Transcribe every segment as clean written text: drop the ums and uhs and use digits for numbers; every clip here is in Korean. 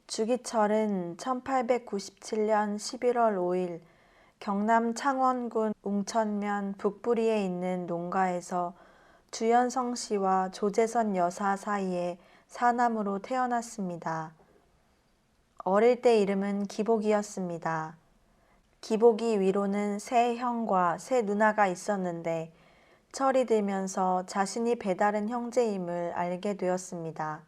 주기철은 1897년 11월 5일 경남 창원군 웅천면 북부리에 있는 농가에서 주연성 씨와 조재선 여사 사이에 사남으로 태어났습니다. 어릴 때 이름은 기복이었습니다. 기복이 위로는 세 형과 세 누나가 있었는데 철이 들면서 자신이 배다른 형제임을 알게 되었습니다.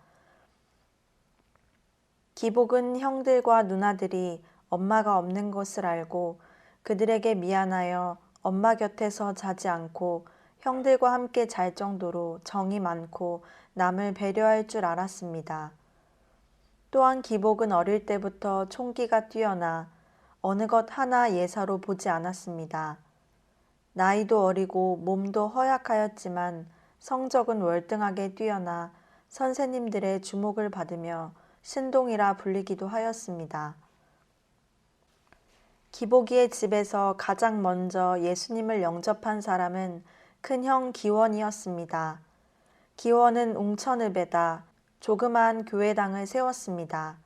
기복은 형들과 누나들이 엄마가 없는 것을 알고 그들에게 미안하여 엄마 곁에서 자지 않고 형들과 함께 잘 정도로 정이 많고 남을 배려할 줄 알았습니다. 또한 기복은 어릴 때부터 총기가 뛰어나 어느 것 하나 예사로 보지 않았습니다. 나이도 어리고 몸도 허약하였지만 성적은 월등하게 뛰어나 선생님들의 주목을 받으며 신동이라 불리기도 하였습니다. 기복이의 집에서 가장 먼저 예수님을 영접한 사람은 큰형 기원이었습니다. 기원은 웅천읍에다 조그마한 교회당을 세웠습니다.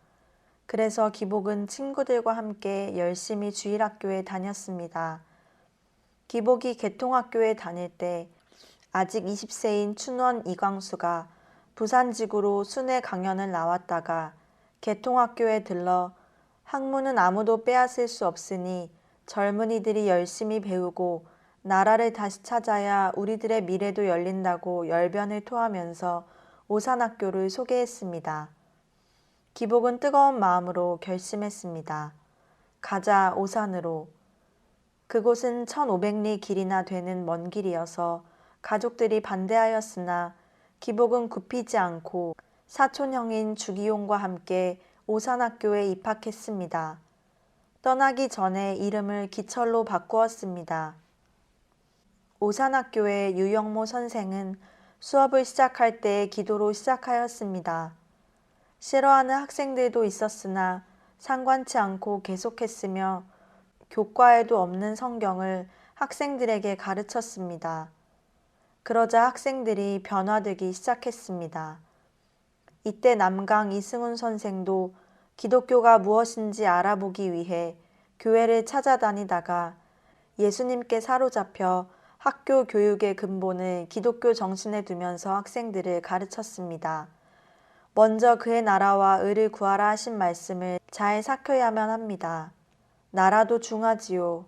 그래서 기복은 친구들과 함께 열심히 주일학교에 다녔습니다. 기복이 개통학교에 다닐 때 아직 20세인 춘원 이광수가 부산직으로 순회 강연을 나왔다가 개통학교에 들러 학문은 아무도 빼앗을 수 없으니 젊은이들이 열심히 배우고 나라를 다시 찾아야 우리들의 미래도 열린다고 열변을 토하면서 오산학교를 소개했습니다. 기복은 뜨거운 마음으로 결심했습니다. 가자 오산으로. 그곳은 1500리 길이나 되는 먼 길이어서 가족들이 반대하였으나 기복은 굽히지 않고 사촌형인 주기용과 함께 오산학교에 입학했습니다. 떠나기 전에 이름을 기철로 바꾸었습니다. 오산학교의 유영모 선생은 수업을 시작할 때 기도로 시작하였습니다. 싫어하는 학생들도 있었으나 상관치 않고 계속했으며 교과에도 없는 성경을 학생들에게 가르쳤습니다. 그러자 학생들이 변화되기 시작했습니다. 이때 남강 이승훈 선생도 기독교가 무엇인지 알아보기 위해 교회를 찾아다니다가 예수님께 사로잡혀 학교 교육의 근본을 기독교 정신에 두면서 학생들을 가르쳤습니다. 먼저 그의 나라와 의를 구하라 하신 말씀을 잘 삭혀야만 합니다. 나라도 중하지요.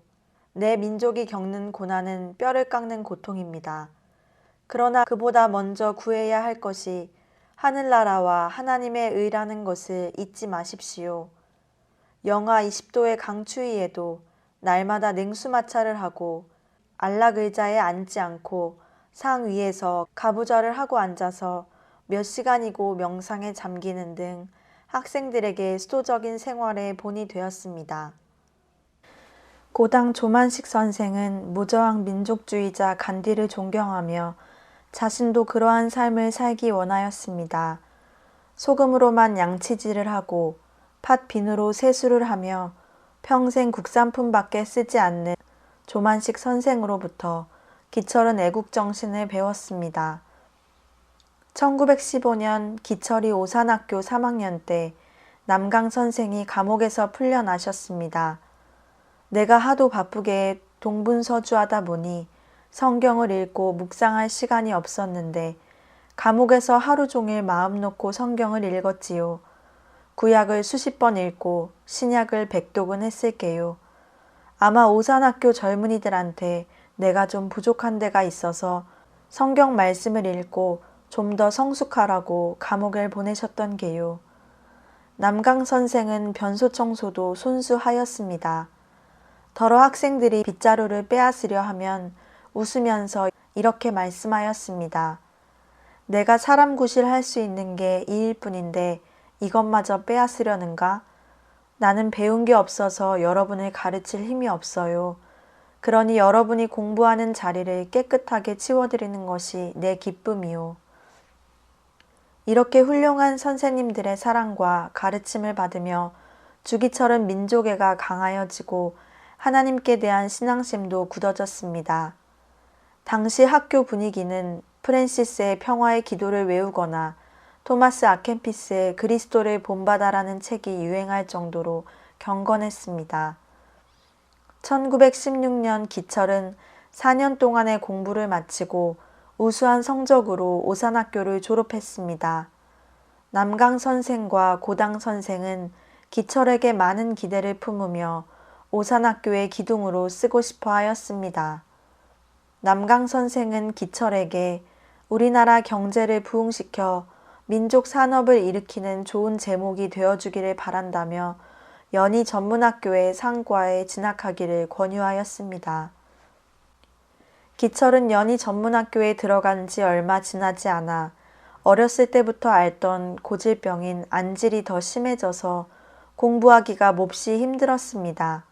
내 민족이 겪는 고난은 뼈를 깎는 고통입니다. 그러나 그보다 먼저 구해야 할 것이 하늘나라와 하나님의 의라는 것을 잊지 마십시오. 영하 20도의 강추위에도 날마다 냉수마찰을 하고 안락 의자에 앉지 않고 상 위에서 가부좌를 하고 앉아서 몇 시간이고 명상에 잠기는 등 학생들에게 수도적인 생활의 본이 되었습니다. 고당 조만식 선생은 무저항 민족주의자 간디를 존경하며 자신도 그러한 삶을 살기 원하였습니다. 소금으로만 양치질을 하고 팥비누로 세수를 하며 평생 국산품밖에 쓰지 않는 조만식 선생으로부터 기철은 애국정신을 배웠습니다. 1915년 기철이 오산학교 3학년 때 남강 선생이 감옥에서 풀려나셨습니다. 내가 하도 바쁘게 동분서주하다 보니 성경을 읽고 묵상할 시간이 없었는데 감옥에서 하루 종일 마음 놓고 성경을 읽었지요. 구약을 수십 번 읽고 신약을 백독은 했을게요. 아마 오산학교 젊은이들한테 내가 좀 부족한 데가 있어서 성경 말씀을 읽고 좀 더 성숙하라고 감옥을 보내셨던 게요. 남강 선생은 변소 청소도 손수하였습니다. 더러 학생들이 빗자루를 빼앗으려 하면 웃으면서 이렇게 말씀하였습니다. 내가 사람 구실할 수 있는 게 이일 뿐인데 이것마저 빼앗으려는가? 나는 배운 게 없어서 여러분을 가르칠 힘이 없어요. 그러니 여러분이 공부하는 자리를 깨끗하게 치워드리는 것이 내 기쁨이요. 이렇게 훌륭한 선생님들의 사랑과 가르침을 받으며 주기철은 민족애가 강하여지고 하나님께 대한 신앙심도 굳어졌습니다. 당시 학교 분위기는 프랜시스의 평화의 기도를 외우거나 토마스 아켄피스의 그리스도를 본받아라는 책이 유행할 정도로 경건했습니다. 1916년 기철은 4년 동안의 공부를 마치고 우수한 성적으로 오산학교를 졸업했습니다. 남강 선생과 고당 선생은 기철에게 많은 기대를 품으며 오산학교의 기둥으로 쓰고 싶어 하였습니다. 남강 선생은 기철에게 우리나라 경제를 부흥시켜 민족 산업을 일으키는 좋은 제목이 되어주기를 바란다며 연희 전문학교의 상과에 진학하기를 권유하였습니다. 기철은 연희 전문학교에 들어간 지 얼마 지나지 않아 어렸을 때부터 앓던 고질병인 안질이 더 심해져서 공부하기가 몹시 힘들었습니다.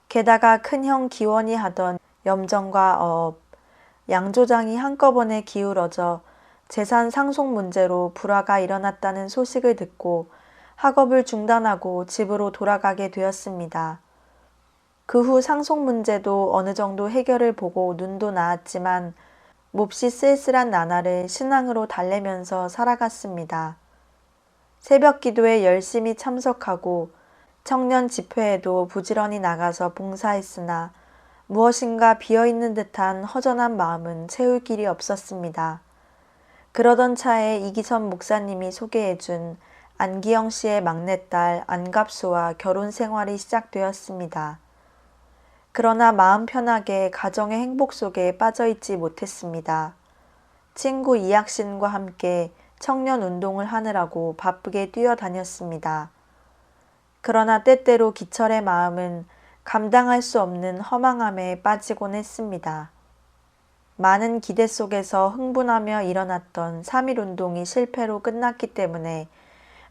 게다가 큰형 기원이 하던 염정과 어업, 양조장이 한꺼번에 기울어져 재산 상속 문제로 불화가 일어났다는 소식을 듣고 학업을 중단하고 집으로 돌아가게 되었습니다. 그 후 상속 문제도 어느 정도 해결을 보고 눈도 나았지만 몹시 쓸쓸한 나날을 신앙으로 달래면서 살아갔습니다. 새벽 기도에 열심히 참석하고 청년 집회에도 부지런히 나가서 봉사했으나 무엇인가 비어있는 듯한 허전한 마음은 채울 길이 없었습니다. 그러던 차에 이기선 목사님이 소개해준 안기영 씨의 막내딸 안갑수와 결혼 생활이 시작되었습니다. 그러나 마음 편하게 가정의 행복 속에 빠져있지 못했습니다. 친구 이학신과 함께 청년 운동을 하느라고 바쁘게 뛰어다녔습니다. 그러나 때때로 기철의 마음은 감당할 수 없는 허망함에 빠지곤 했습니다. 많은 기대 속에서 흥분하며 일어났던 3.1운동이 실패로 끝났기 때문에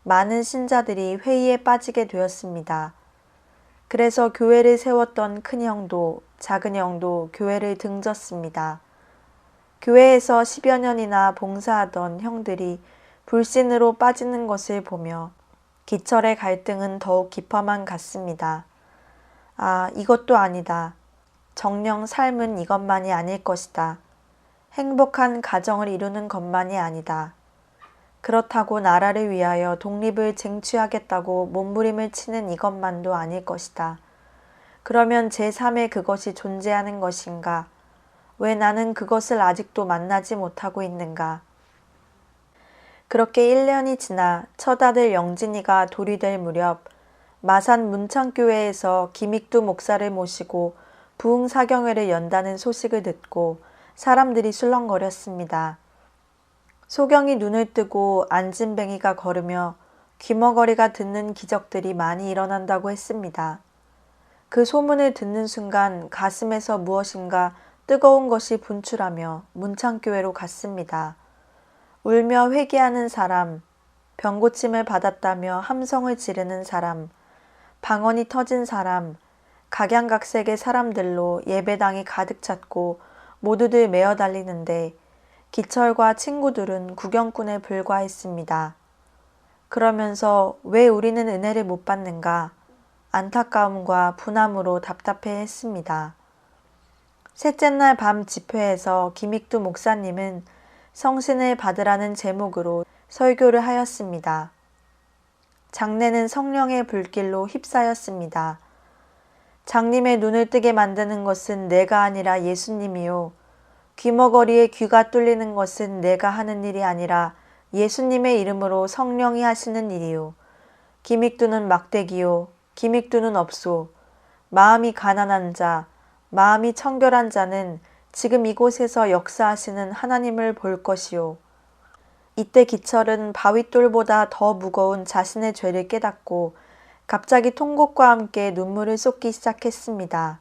많은 신자들이 회의에 빠지게 되었습니다. 그래서 교회를 세웠던 큰형도 작은형도 교회를 등졌습니다. 교회에서 10여 년이나 봉사하던 형들이 불신으로 빠지는 것을 보며 기철의 갈등은 더욱 깊어만 갔습니다. 아, 이것도 아니다. 정녕 삶은 이것만이 아닐 것이다. 행복한 가정을 이루는 것만이 아니다. 그렇다고 나라를 위하여 독립을 쟁취하겠다고 몸부림을 치는 이것만도 아닐 것이다. 그러면 제3의 그것이 존재하는 것인가? 왜 나는 그것을 아직도 만나지 못하고 있는가? 그렇게 1년이 지나 첫 아들 영진이가 돌이 될 무렵 마산 문창교회에서 김익두 목사를 모시고 부흥사경회를 연다는 소식을 듣고 사람들이 술렁거렸습니다. 소경이 눈을 뜨고 안진뱅이가 걸으며 귀머거리가 듣는 기적들이 많이 일어난다고 했습니다. 그 소문을 듣는 순간 가슴에서 무엇인가 뜨거운 것이 분출하며 문창교회로 갔습니다. 울며 회개하는 사람, 병고침을 받았다며 함성을 지르는 사람, 방언이 터진 사람, 각양각색의 사람들로 예배당이 가득 찼고 모두들 메어 달리는데 기철과 친구들은 구경꾼에 불과했습니다. 그러면서 왜 우리는 은혜를 못 받는가? 안타까움과 분함으로 답답해했습니다. 셋째 날 밤 집회에서 김익두 목사님은 성신을 받으라는 제목으로 설교를 하였습니다. 장례는 성령의 불길로 휩싸였습니다. 장님의 눈을 뜨게 만드는 것은 내가 아니라 예수님이요. 귀머거리에 귀가 뚫리는 것은 내가 하는 일이 아니라 예수님의 이름으로 성령이 하시는 일이요. 김익두는 막대기요. 김익두는 없소. 마음이 가난한 자, 마음이 청결한 자는 지금 이곳에서 역사하시는 하나님을 볼 것이요. 이때 기철은 바윗돌보다 더 무거운 자신의 죄를 깨닫고 갑자기 통곡과 함께 눈물을 쏟기 시작했습니다.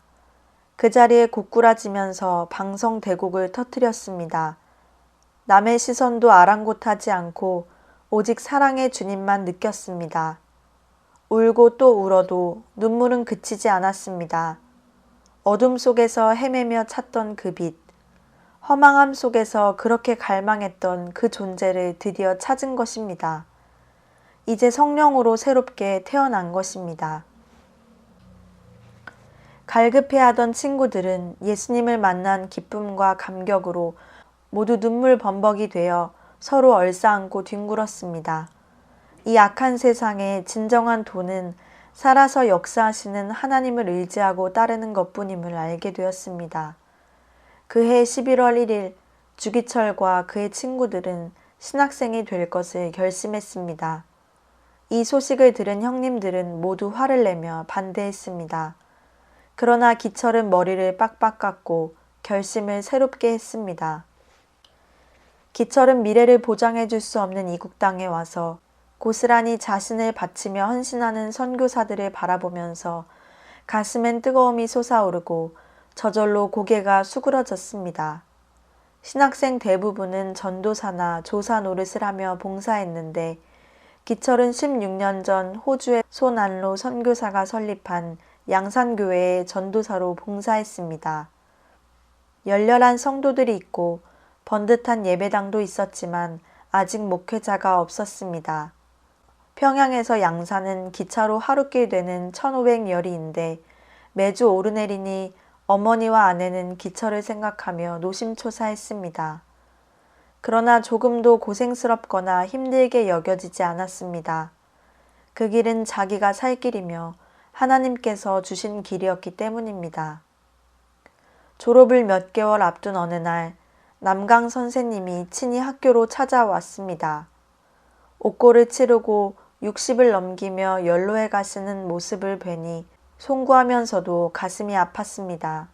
그 자리에 고꾸라지면서 방성대곡을 터뜨렸습니다. 남의 시선도 아랑곳하지 않고 오직 사랑의 주님만 느꼈습니다. 울고 또 울어도 눈물은 그치지 않았습니다. 어둠 속에서 헤매며 찾던 그 빛, 허망함 속에서 그렇게 갈망했던 그 존재를 드디어 찾은 것입니다. 이제 성령으로 새롭게 태어난 것입니다. 갈급해하던 친구들은 예수님을 만난 기쁨과 감격으로 모두 눈물 범벅이 되어 서로 얼싸안고 뒹굴었습니다. 이 악한 세상에 진정한 돈은 살아서 역사하시는 하나님을 의지하고 따르는 것뿐임을 알게 되었습니다. 그해 11월 1일 주기철과 그의 친구들은 신학생이 될 것을 결심했습니다. 이 소식을 들은 형님들은 모두 화를 내며 반대했습니다. 그러나 기철은 머리를 빡빡 깎고 결심을 새롭게 했습니다. 기철은 미래를 보장해 줄 수 없는 이국 땅에 와서 고스란히 자신을 바치며 헌신하는 선교사들을 바라보면서 가슴엔 뜨거움이 솟아오르고 저절로 고개가 수그러졌습니다. 신학생 대부분은 전도사나 조사 노릇을 하며 봉사했는데 기철은 16년 전 호주의 손안로 선교사가 설립한 양산교회의 전도사로 봉사했습니다. 열렬한 성도들이 있고 번듯한 예배당도 있었지만 아직 목회자가 없었습니다. 평양에서 양산은 기차로 하루길 되는 1500여리인데 매주 오르내리니 어머니와 아내는 기철을 생각하며 노심초사했습니다. 그러나 조금도 고생스럽거나 힘들게 여겨지지 않았습니다. 그 길은 자기가 살 길이며 하나님께서 주신 길이었기 때문입니다. 졸업을 몇 개월 앞둔 어느 날 남강 선생님이 친히 학교로 찾아왔습니다. 옥고를 치르고 60을 넘기며 연로해 가시는 모습을 뵈니 송구하면서도 가슴이 아팠습니다.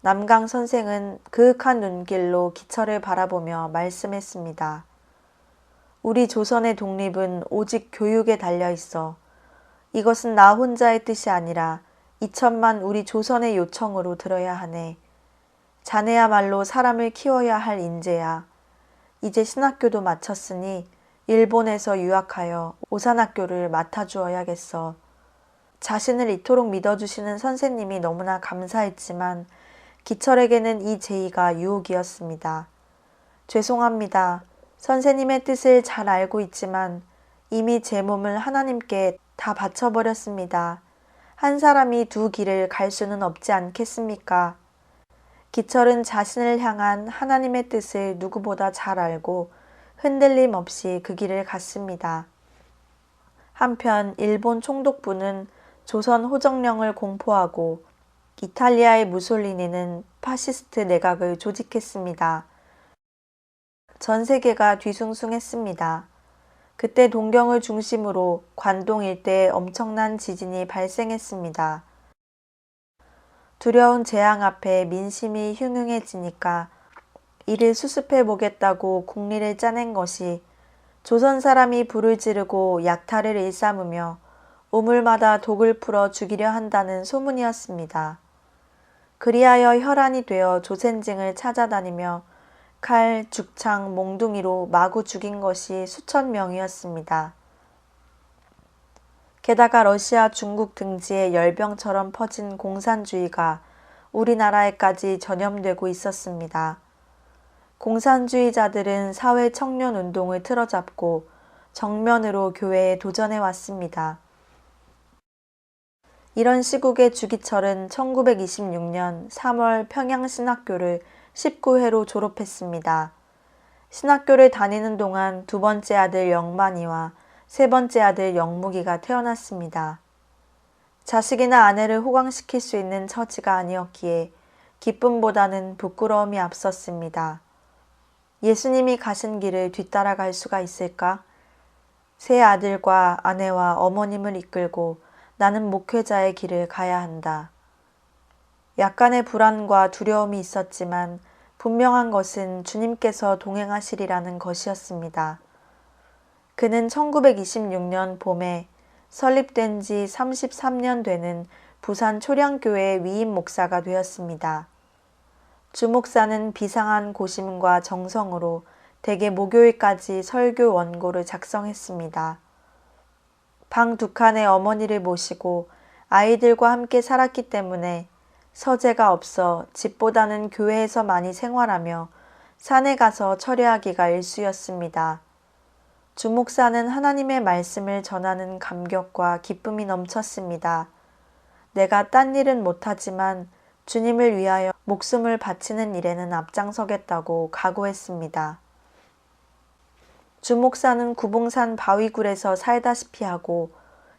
남강 선생은 그윽한 눈길로 기철을 바라보며 말씀했습니다. 우리 조선의 독립은 오직 교육에 달려 있어. 이것은 나 혼자의 뜻이 아니라 2천만 우리 조선의 요청으로 들어야 하네. 자네야말로 사람을 키워야 할 인재야. 이제 신학교도 마쳤으니 일본에서 유학하여 오산학교를 맡아주어야겠어. 자신을 이토록 믿어주시는 선생님이 너무나 감사했지만 기철에게는 이 제의가 유혹이었습니다. 죄송합니다. 선생님의 뜻을 잘 알고 있지만 이미 제 몸을 하나님께 다 바쳐버렸습니다. 한 사람이 두 길을 갈 수는 없지 않겠습니까? 기철은 자신을 향한 하나님의 뜻을 누구보다 잘 알고 흔들림 없이 그 길을 갔습니다. 한편 일본 총독부는 조선 호정령을 공포하고 이탈리아의 무솔리니는 파시스트 내각을 조직했습니다. 전 세계가 뒤숭숭했습니다. 그때 동경을 중심으로 관동 일대에 엄청난 지진이 발생했습니다. 두려운 재앙 앞에 민심이 흉흉해지니까 이를 수습해 보겠다고 국리를 짜낸 것이 조선 사람이 불을 지르고 약탈을 일삼으며 우물마다 독을 풀어 죽이려 한다는 소문이었습니다. 그리하여 혈안이 되어 조센징을 찾아다니며 칼, 죽창, 몽둥이로 마구 죽인 것이 수천 명이었습니다. 게다가 러시아, 중국 등지에 열병처럼 퍼진 공산주의가 우리나라에까지 전염되고 있었습니다. 공산주의자들은 사회 청년 운동을 틀어잡고 정면으로 교회에 도전해 왔습니다. 이런 시국에 주기철은 1926년 3월 평양신학교를 19회로 졸업했습니다. 신학교를 다니는 동안 두 번째 아들 영만이와 세 번째 아들 영무기가 태어났습니다. 자식이나 아내를 호강시킬 수 있는 처지가 아니었기에 기쁨보다는 부끄러움이 앞섰습니다. 예수님이 가신 길을 뒤따라갈 수가 있을까? 세 아들과 아내와 어머님을 이끌고 나는 목회자의 길을 가야 한다. 약간의 불안과 두려움이 있었지만 분명한 것은 주님께서 동행하시리라는 것이었습니다. 그는 1926년 봄에 설립된 지 33년 되는 부산 초량교회의 위임 목사가 되었습니다. 주 목사는 비상한 고심과 정성으로 대개 목요일까지 설교 원고를 작성했습니다. 방 두 칸의 어머니를 모시고 아이들과 함께 살았기 때문에 서재가 없어 집보다는 교회에서 많이 생활하며 산에 가서 철회하기가 일쑤였습니다. 주 목사는 하나님의 말씀을 전하는 감격과 기쁨이 넘쳤습니다. 내가 딴 일은 못하지만 주님을 위하여 목숨을 바치는 일에는 앞장서겠다고 각오했습니다. 주 목사는 구봉산 바위굴에서 살다시피 하고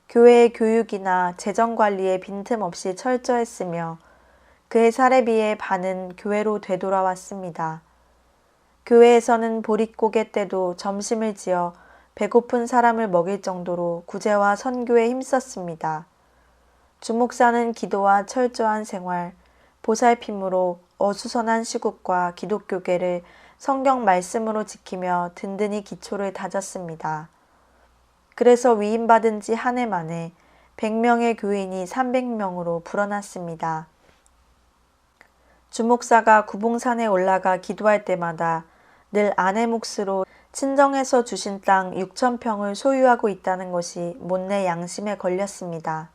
교회의 교육이나 재정관리에 빈틈없이 철저했으며 그의 사례비의 반은 교회로 되돌아왔습니다. 교회에서는 보릿고개 때도 점심을 지어 배고픈 사람을 먹일 정도로 구제와 선교에 힘썼습니다. 주 목사는 기도와 철저한 생활, 보살핌으로 어수선한 시국과 기독교계를 성경 말씀으로 지키며 든든히 기초를 다졌습니다. 그래서 위임받은 지 한 해 만에 100명의 교인이 300명으로 불어났습니다. 주 목사가 구봉산에 올라가 기도할 때마다 늘 아내 몫으로 친정에서 주신 땅 6,000평을 소유하고 있다는 것이 못내 양심에 걸렸습니다.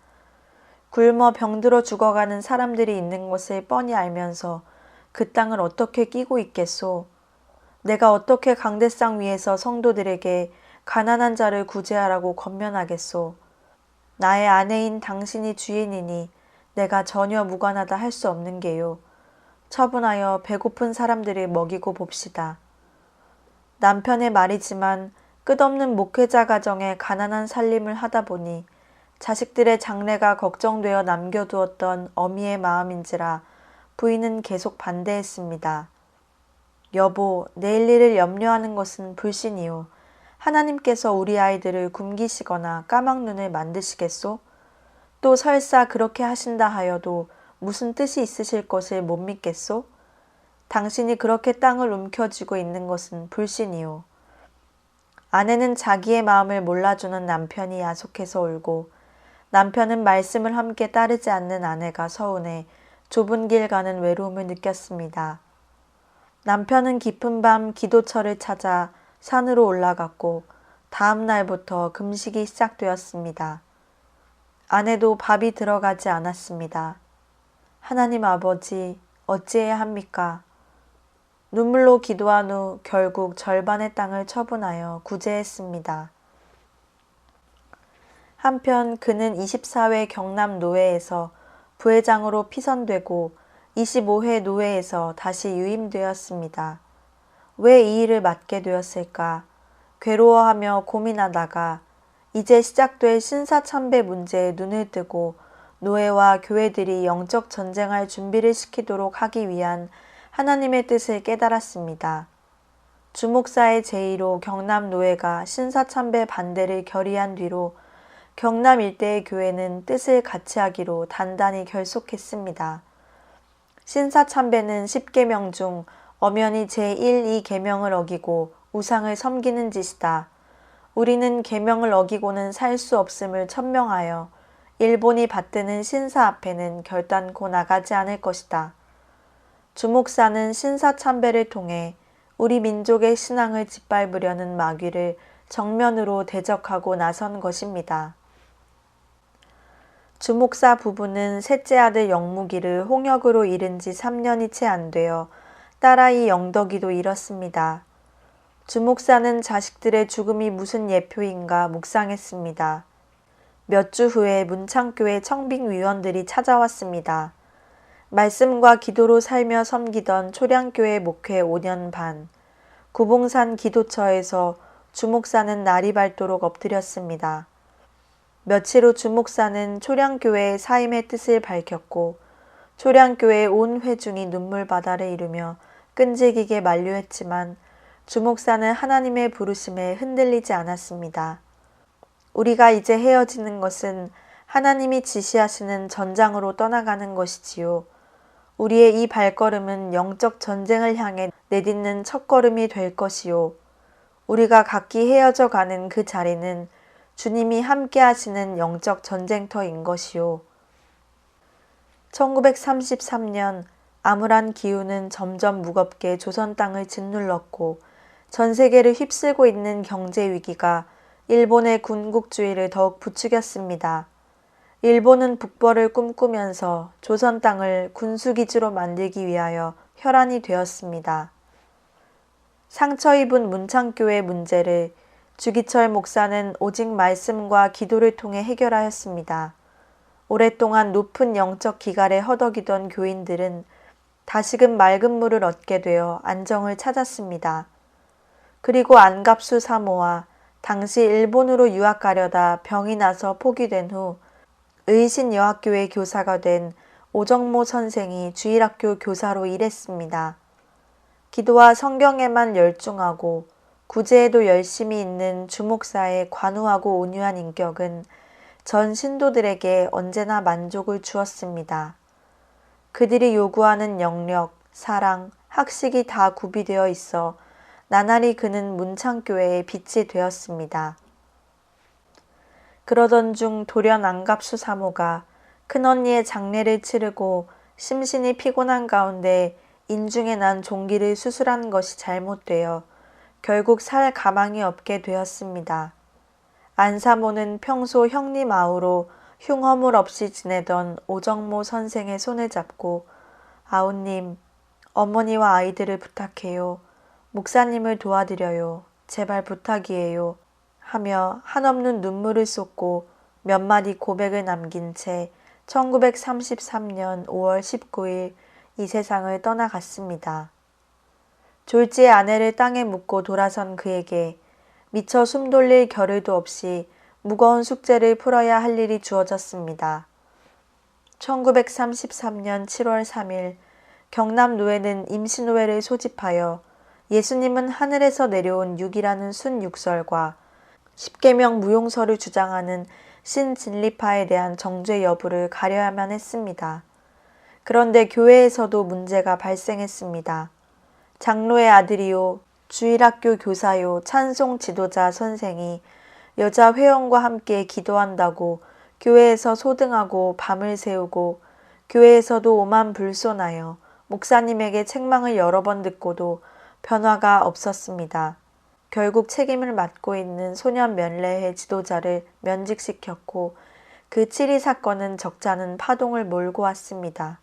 굶어 병들어 죽어가는 사람들이 있는 것을 뻔히 알면서 그 땅을 어떻게 끼고 있겠소? 내가 어떻게 강대상 위에서 성도들에게 가난한 자를 구제하라고 권면하겠소? 나의 아내인 당신이 주인이니 내가 전혀 무관하다 할 수 없는 게요. 처분하여 배고픈 사람들을 먹이고 봅시다. 남편의 말이지만 끝없는 목회자 가정에 가난한 살림을 하다 보니 자식들의 장래가 걱정되어 남겨두었던 어미의 마음인지라 부인은 계속 반대했습니다. 여보, 내일 일을 염려하는 것은 불신이요. 하나님께서 우리 아이들을 굶기시거나 까막눈을 만드시겠소? 또 설사 그렇게 하신다 하여도 무슨 뜻이 있으실 것을 못 믿겠소? 당신이 그렇게 땅을 움켜쥐고 있는 것은 불신이요. 아내는 자기의 마음을 몰라주는 남편이 야속해서 울고 남편은 말씀을 함께 따르지 않는 아내가 서운해 좁은 길 가는 외로움을 느꼈습니다. 남편은 깊은 밤 기도처를 찾아 산으로 올라갔고 다음 날부터 금식이 시작되었습니다. 아내도 밥이 들어가지 않았습니다. 하나님 아버지, 어찌해야 합니까? 눈물로 기도한 후 결국 절반의 땅을 처분하여 구제했습니다. 한편 그는 24회 경남 노회에서 부회장으로 피선되고 25회 노회에서 다시 유임되었습니다. 왜 이 일을 맡게 되었을까? 괴로워하며 고민하다가 이제 시작될 신사참배 문제에 눈을 뜨고 노회와 교회들이 영적 전쟁할 준비를 시키도록 하기 위한 하나님의 뜻을 깨달았습니다. 주 목사의 제의로 경남 노회가 신사참배 반대를 결의한 뒤로 경남 일대의 교회는 뜻을 같이 하기로 단단히 결속했습니다. 신사참배는 10계명 중 엄연히 제1, 2계명을 어기고 우상을 섬기는 짓이다. 우리는 계명을 어기고는 살 수 없음을 천명하여 일본이 받드는 신사 앞에는 결단코 나가지 않을 것이다. 주 목사는 신사참배를 통해 우리 민족의 신앙을 짓밟으려는 마귀를 정면으로 대적하고 나선 것입니다. 주 목사 부부는 셋째 아들 영무기를 홍역으로 잃은 지 3년이 채 안 되어 딸아이 영덕이도 잃었습니다. 주 목사는 자식들의 죽음이 무슨 예표인가 묵상했습니다. 몇 주 후에 문창교회 청빙위원들이 찾아왔습니다. 말씀과 기도로 살며 섬기던 초량교회 목회 5년 반, 구봉산 기도처에서 주 목사는 날이 밝도록 엎드렸습니다. 며칠 후 주 목사는 초량교회의 사임의 뜻을 밝혔고 초량교회의 온 회중이 눈물바다를 이루며 끈질기게 만류했지만 주 목사는 하나님의 부르심에 흔들리지 않았습니다. 우리가 이제 헤어지는 것은 하나님이 지시하시는 전장으로 떠나가는 것이지요. 우리의 이 발걸음은 영적 전쟁을 향해 내딛는 첫걸음이 될 것이요. 우리가 각기 헤어져 가는 그 자리는 주님이 함께 하시는 영적 전쟁터인 것이요. 1933년 암울한 기후는 점점 무겁게 조선 땅을 짓눌렀고 전 세계를 휩쓸고 있는 경제 위기가 일본의 군국주의를 더욱 부추겼습니다. 일본은 북벌을 꿈꾸면서 조선 땅을 군수기지로 만들기 위하여 혈안이 되었습니다. 상처 입은 문창교회 문제를 주기철 목사는 오직 말씀과 기도를 통해 해결하였습니다. 오랫동안 높은 영적 기갈에 허덕이던 교인들은 다시금 맑은 물을 얻게 되어 안정을 찾았습니다. 그리고 안갑수 사모와 당시 일본으로 유학 가려다 병이 나서 포기된 후 의신여학교의 교사가 된 오정모 선생이 주일학교 교사로 일했습니다. 기도와 성경에만 열중하고 구제에도 열심히 있는 주목사의 관우하고 온유한 인격은 전 신도들에게 언제나 만족을 주었습니다. 그들이 요구하는 영력, 사랑, 학식이 다 구비되어 있어 나날이 그는 문창교회의 빛이 되었습니다. 그러던 중 돌연 안갑수 사모가 큰언니의 장례를 치르고 심신이 피곤한 가운데 인중에 난 종기를 수술한 것이 잘못되어 결국 살 가망이 없게 되었습니다. 안 사모는 평소 형님 아우로 흉허물 없이 지내던 오정모 선생의 손을 잡고 아우님, 어머니와 아이들을 부탁해요. 목사님을 도와드려요. 제발 부탁이에요. 하며 한없는 눈물을 쏟고 몇 마디 고백을 남긴 채 1933년 5월 19일 이 세상을 떠나갔습니다. 졸지의 아내를 땅에 묻고 돌아선 그에게 미처 숨 돌릴 겨를도 없이 무거운 숙제를 풀어야 할 일이 주어졌습니다. 1933년 7월 3일 경남노회는 임시노회를 소집하여 예수님은 하늘에서 내려온 육이라는 순육설과 십계명 무용설을 주장하는 신진리파에 대한 정죄 여부를 가려야만 했습니다. 그런데 교회에서도 문제가 발생했습니다. 장로의 아들이요 주일학교 교사요 찬송 지도자 선생이 여자 회원과 함께 기도한다고 교회에서 소등하고 밤을 새우고 교회에서도 오만불손하여 목사님에게 책망을 여러 번 듣고도 변화가 없었습니다. 결국 책임을 맡고 있는 소년면례회 지도자를 면직시켰고 그 치리 사건은 적잖은 파동을 몰고 왔습니다.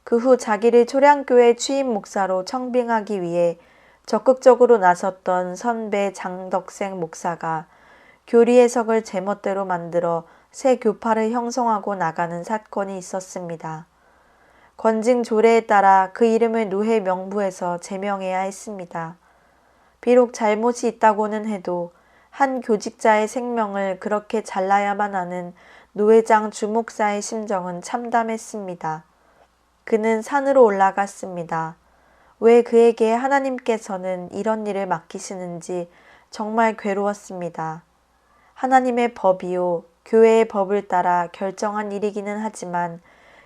그 후 자기를 초량교회 취임 목사로 청빙하기 위해 적극적으로 나섰던 선배 장덕생 목사가 교리 해석을 제멋대로 만들어 새 교파를 형성하고 나가는 사건이 있었습니다. 건징 조례에 따라 그 이름을 노회 명부에서 제명해야 했습니다. 비록 잘못이 있다고는 해도 한 교직자의 생명을 그렇게 잘라야만 하는 노회장 주목사의 심정은 참담했습니다. 그는 산으로 올라갔습니다. 왜 그에게 하나님께서는 이런 일을 맡기시는지 정말 괴로웠습니다. 하나님의 법이요 교회의 법을 따라 결정한 일이기는 하지만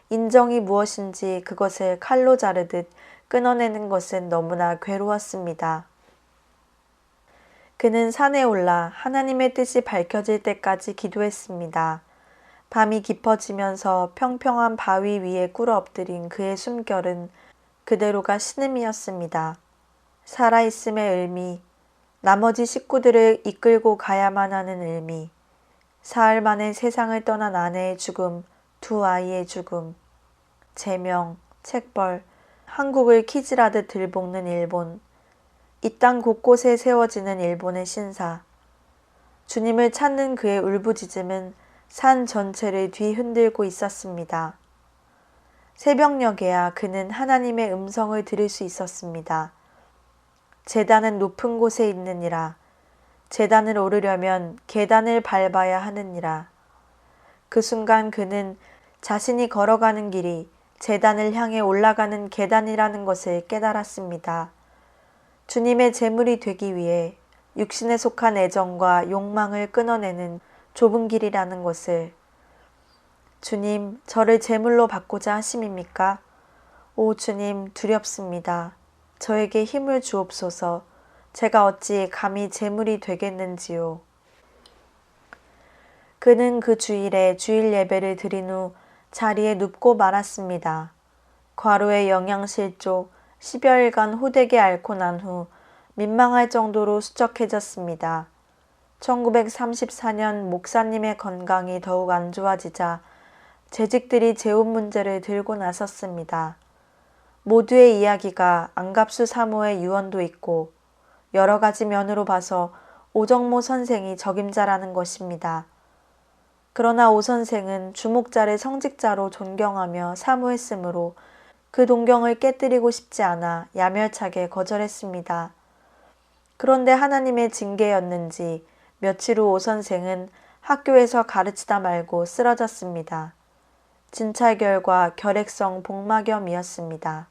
인정이 무엇인지 그것을 칼로 자르듯 끊어내는 것은 너무나 괴로웠습니다. 그는 산에 올라 하나님의 뜻이 밝혀질 때까지 기도했습니다. 밤이 깊어지면서 평평한 바위 위에 꿇어 엎드린 그의 숨결은 그대로가 신음이었습니다. 살아있음의 의미, 나머지 식구들을 이끌고 가야만 하는 의미, 사흘 만에 세상을 떠난 아내의 죽음, 두 아이의 죽음, 제명, 책벌, 한국을 키질하듯 들볶는 일본, 이 땅 곳곳에 세워지는 일본의 신사, 주님을 찾는 그의 울부짖음은 산 전체를 뒤흔들고 있었습니다. 새벽녘에야 그는 하나님의 음성을 들을 수 있었습니다. 제단은 높은 곳에 있느니라. 제단을 오르려면 계단을 밟아야 하느니라. 그 순간 그는 자신이 걸어가는 길이 제단을 향해 올라가는 계단이라는 것을 깨달았습니다. 주님의 제물이 되기 위해 육신에 속한 애정과 욕망을 끊어내는 좁은 길이라는 것을. 주님, 저를 제물로 받고자 하심입니까? 오 주님, 두렵습니다. 저에게 힘을 주옵소서. 제가 어찌 감히 제물이 되겠는지요. 그는 그 주일에 주일 예배를 드린 후 자리에 눕고 말았습니다. 과로의 영양실조 10여일간 호되게 앓고 난 후 민망할 정도로 수척해졌습니다. 1934년 목사님의 건강이 더욱 안 좋아지자 재직들이 재혼 문제를 들고 나섰습니다. 모두의 이야기가 안갑수 사모의 유언도 있고 여러 가지 면으로 봐서 오정모 선생이 적임자라는 것입니다. 그러나 오 선생은 주목자를 성직자로 존경하며 사모했으므로 그 동경을 깨뜨리고 싶지 않아 야멸차게 거절했습니다. 그런데 하나님의 징계였는지 며칠 후 오 선생은 학교에서 가르치다 말고 쓰러졌습니다. 진찰 결과 결핵성 복막염이었습니다.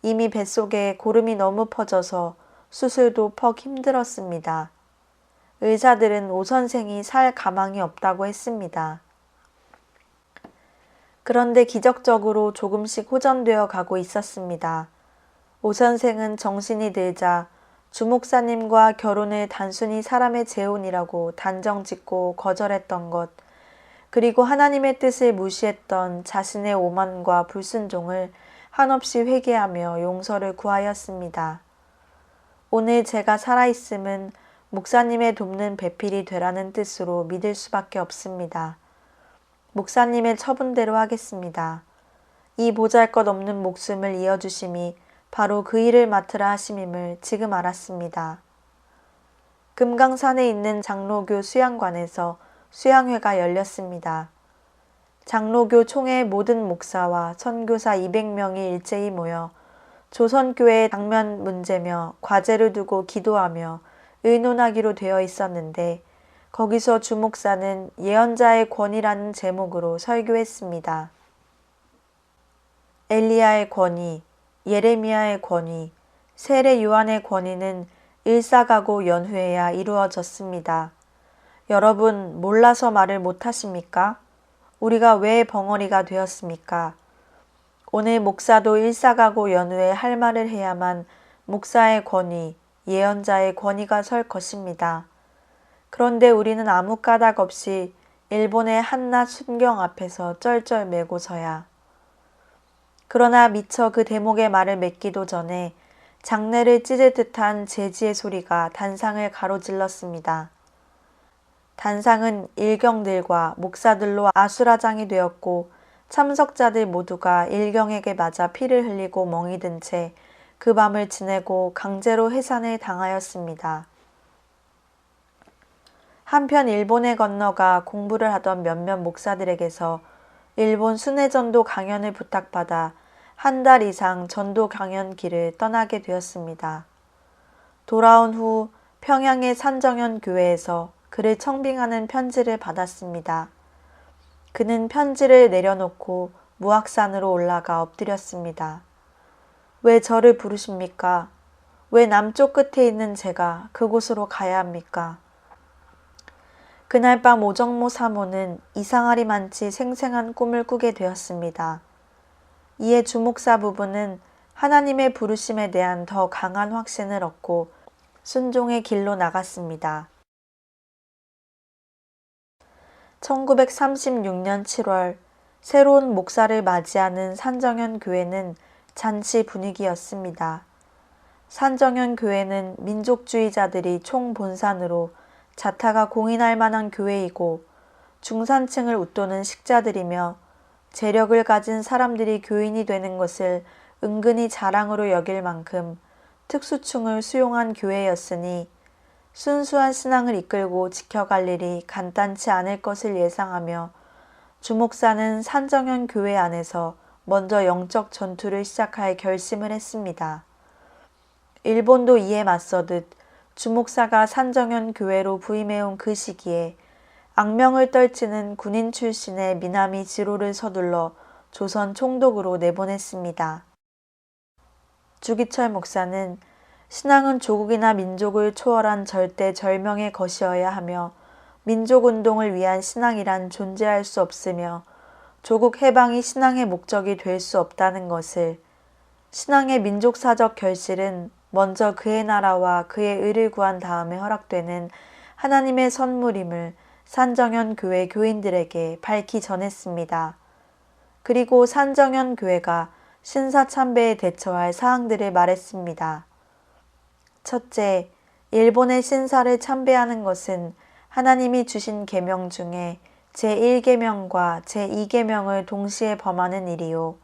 이미 뱃속에 고름이 너무 퍼져서 수술도 퍽 힘들었습니다. 의사들은 오 선생이 살 가망이 없다고 했습니다. 그런데 기적적으로 조금씩 호전되어 가고 있었습니다. 오 선생은 정신이 들자 주 목사님과 결혼을 단순히 사람의 재혼이라고 단정짓고 거절했던 것, 그리고 하나님의 뜻을 무시했던 자신의 오만과 불순종을 한없이 회개하며 용서를 구하였습니다. 오늘 제가 살아있음은 목사님의 돕는 배필이 되라는 뜻으로 믿을 수밖에 없습니다. 목사님의 처분대로 하겠습니다. 이 보잘것없는 목숨을 이어주심이 바로 그 일을 맡으라 하심임을 지금 알았습니다. 금강산에 있는 장로교 수양관에서 수양회가 열렸습니다. 장로교 총회 모든 목사와 선교사 200명이 일제히 모여 조선교회의 당면 문제며 과제를 두고 기도하며 의논하기로 되어 있었는데 거기서 주 목사는 예언자의 권위라는 제목으로 설교했습니다. 엘리야의 권위, 예레미야의 권위, 세례 요한의 권위는 일사가고 연후해야 이루어졌습니다. 여러분 몰라서 말을 못하십니까? 우리가 왜 벙어리가 되었습니까? 오늘 목사도 일사가고 연후에 할 말을 해야만 목사의 권위, 예언자의 권위가 설 것입니다. 그런데 우리는 아무 까닭 없이 일본의 한낱 순경 앞에서 쩔쩔매고 서야. 그러나 미처 그 대목의 말을 맺기도 전에 장내를 찢을 듯한 제지의 소리가 단상을 가로질렀습니다. 단상은 일경들과 목사들로 아수라장이 되었고 참석자들 모두가 일경에게 맞아 피를 흘리고 멍이 든 채 그 밤을 지내고 강제로 해산을 당하였습니다. 한편 일본에 건너가 공부를 하던 몇몇 목사들에게서 일본 순회전도 강연을 부탁받아 한 달 이상 전도 강연길을 떠나게 되었습니다. 돌아온 후 평양의 산정현 교회에서 그를 청빙하는 편지를 받았습니다. 그는 편지를 내려놓고 무악산으로 올라가 엎드렸습니다. 왜 저를 부르십니까? 왜 남쪽 끝에 있는 제가 그곳으로 가야 합니까? 그날 밤 오정모 사모는 이상하리만치 생생한 꿈을 꾸게 되었습니다. 이에 주목사 부부는 하나님의 부르심에 대한 더 강한 확신을 얻고 순종의 길로 나갔습니다. 1936년 7월 새로운 목사를 맞이하는 산정현 교회는 잔치 분위기였습니다. 산정현 교회는 민족주의자들이 총본산으로 자타가 공인할 만한 교회이고 중산층을 웃도는 식자들이며 재력을 가진 사람들이 교인이 되는 것을 은근히 자랑으로 여길 만큼 특수층을 수용한 교회였으니 순수한 신앙을 이끌고 지켜갈 일이 간단치 않을 것을 예상하며 주목사는 산정현 교회 안에서 먼저 영적 전투를 시작할 결심을 했습니다. 일본도 이에 맞서듯 주목사가 산정현 교회로 부임해온 그 시기에 악명을 떨치는 군인 출신의 미나미 지로를 서둘러 조선 총독으로 내보냈습니다. 주기철 목사는 신앙은 조국이나 민족을 초월한 절대 절명의 것이어야 하며 민족운동을 위한 신앙이란 존재할 수 없으며 조국 해방이 신앙의 목적이 될 수 없다는 것을, 신앙의 민족사적 결실은 먼저 그의 나라와 그의 의를 구한 다음에 허락되는 하나님의 선물임을 산정현 교회 교인들에게 밝히 전했습니다. 그리고 산정현 교회가 신사참배에 대처할 사항들을 말했습니다. 첫째, 일본의 신사를 참배하는 것은 하나님이 주신 계명 중에 제1계명과 제2계명을 동시에 범하는 일이요.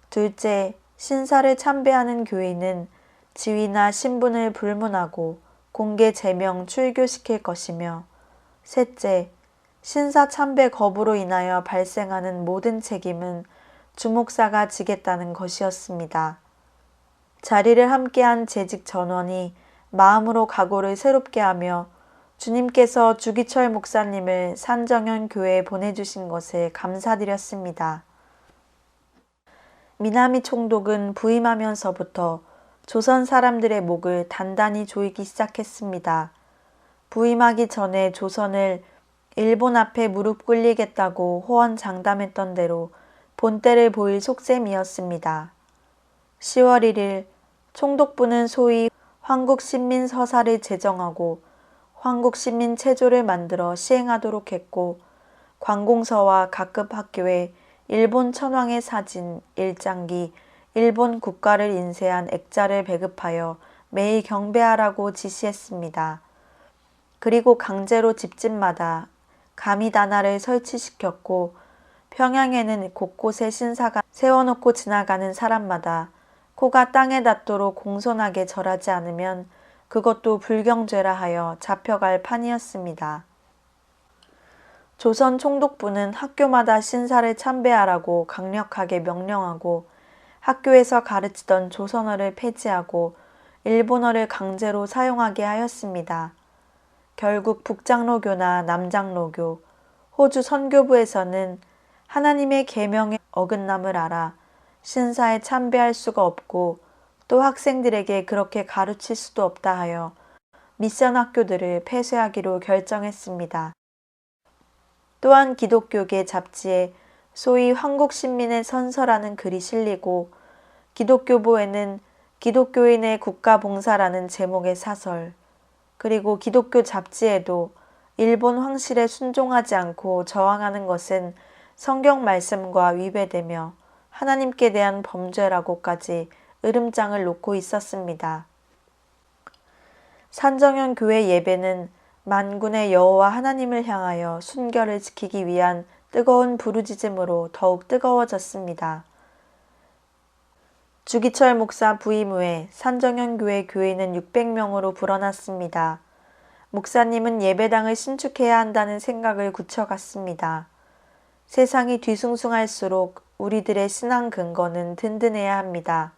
둘째, 신사를 참배하는 교인은 지위나 신분을 불문하고 공개 제명 출교시킬 것이며, 셋째, 신사 참배 거부로 인하여 발생하는 모든 책임은 주목사가 지겠다는 것이었습니다. 자리를 함께한 재직 전원이 마음으로 각오를 새롭게 하며 주님께서 주기철 목사님을 산정현 교회에 보내주신 것을 감사드렸습니다. 미나미 총독은 부임하면서부터 조선 사람들의 목을 단단히 조이기 시작했습니다. 부임하기 전에 조선을 일본 앞에 무릎 꿇리겠다고 호언장담했던 대로 본때를 보일 속셈이었습니다. 10월 1일 총독부는 소위 황국신민서사를 제정하고 황국신민체조를 만들어 시행하도록 했고, 관공서와 각급 학교에 일본 천황의 사진, 일장기, 일본 국가를 인쇄한 액자를 배급하여 매일 경배하라고 지시했습니다. 그리고 강제로 집집마다 가미다나를 설치시켰고, 평양에는 곳곳에 신사가 세워놓고 지나가는 사람마다 코가 땅에 닿도록 공손하게 절하지 않으면 그것도 불경죄라 하여 잡혀갈 판이었습니다. 조선 총독부는 학교마다 신사를 참배하라고 강력하게 명령하고, 학교에서 가르치던 조선어를 폐지하고 일본어를 강제로 사용하게 하였습니다. 결국 북장로교나 남장로교, 호주 선교부에서는 하나님의 계명의 어긋남을 알아 신사에 참배할 수가 없고 또 학생들에게 그렇게 가르칠 수도 없다 하여 미션 학교들을 폐쇄하기로 결정했습니다. 또한 기독교계 잡지에 소위 황국신민의 선서라는 글이 실리고, 기독교보에는 기독교인의 국가봉사라는 제목의 사설, 그리고 기독교 잡지에도 일본 황실에 순종하지 않고 저항하는 것은 성경 말씀과 위배되며 하나님께 대한 범죄라고까지 으름장을 놓고 있었습니다. 산정현 교회 예배는 만군의 여호와 하나님을 향하여 순결을 지키기 위한 뜨거운 부르짖음으로 더욱 뜨거워졌습니다. 주기철 목사 부임 후에 산정현 교회 교인은 600명으로 불어났습니다. 목사님은 예배당을 신축해야 한다는 생각을 굳혀갔습니다. 세상이 뒤숭숭할수록 우리들의 신앙 근거는 든든해야 합니다.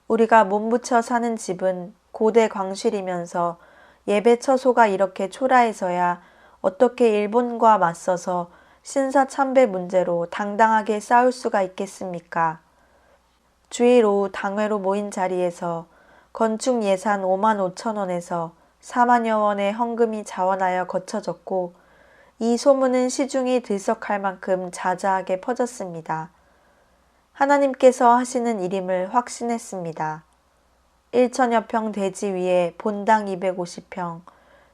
우리가 몸부쳐 사는 집은 고대 광실이면서 예배 처소가 이렇게 초라해서야 어떻게 일본과 맞서서 신사 참배 문제로 당당하게 싸울 수가 있겠습니까? 주일 오후 당회로 모인 자리에서 건축 예산 5만 5천 원에서 4만여 원의 헌금이 자원하여 거쳐졌고, 이 소문은 시중이 들썩할 만큼 자자하게 퍼졌습니다. 하나님께서 하시는 일임을 확신했습니다. 1천여 평 대지 위에 본당 250평,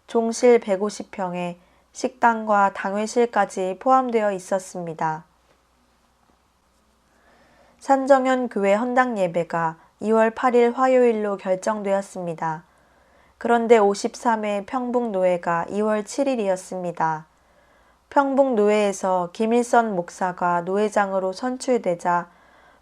종실 150평에 식당과 당회실까지 포함되어 있었습니다. 산정현 교회 헌당 예배가 2월 8일 화요일로 결정되었습니다. 그런데 53회 평북노회가 2월 7일이었습니다. 평북노회에서 김일선 목사가 노회장으로 선출되자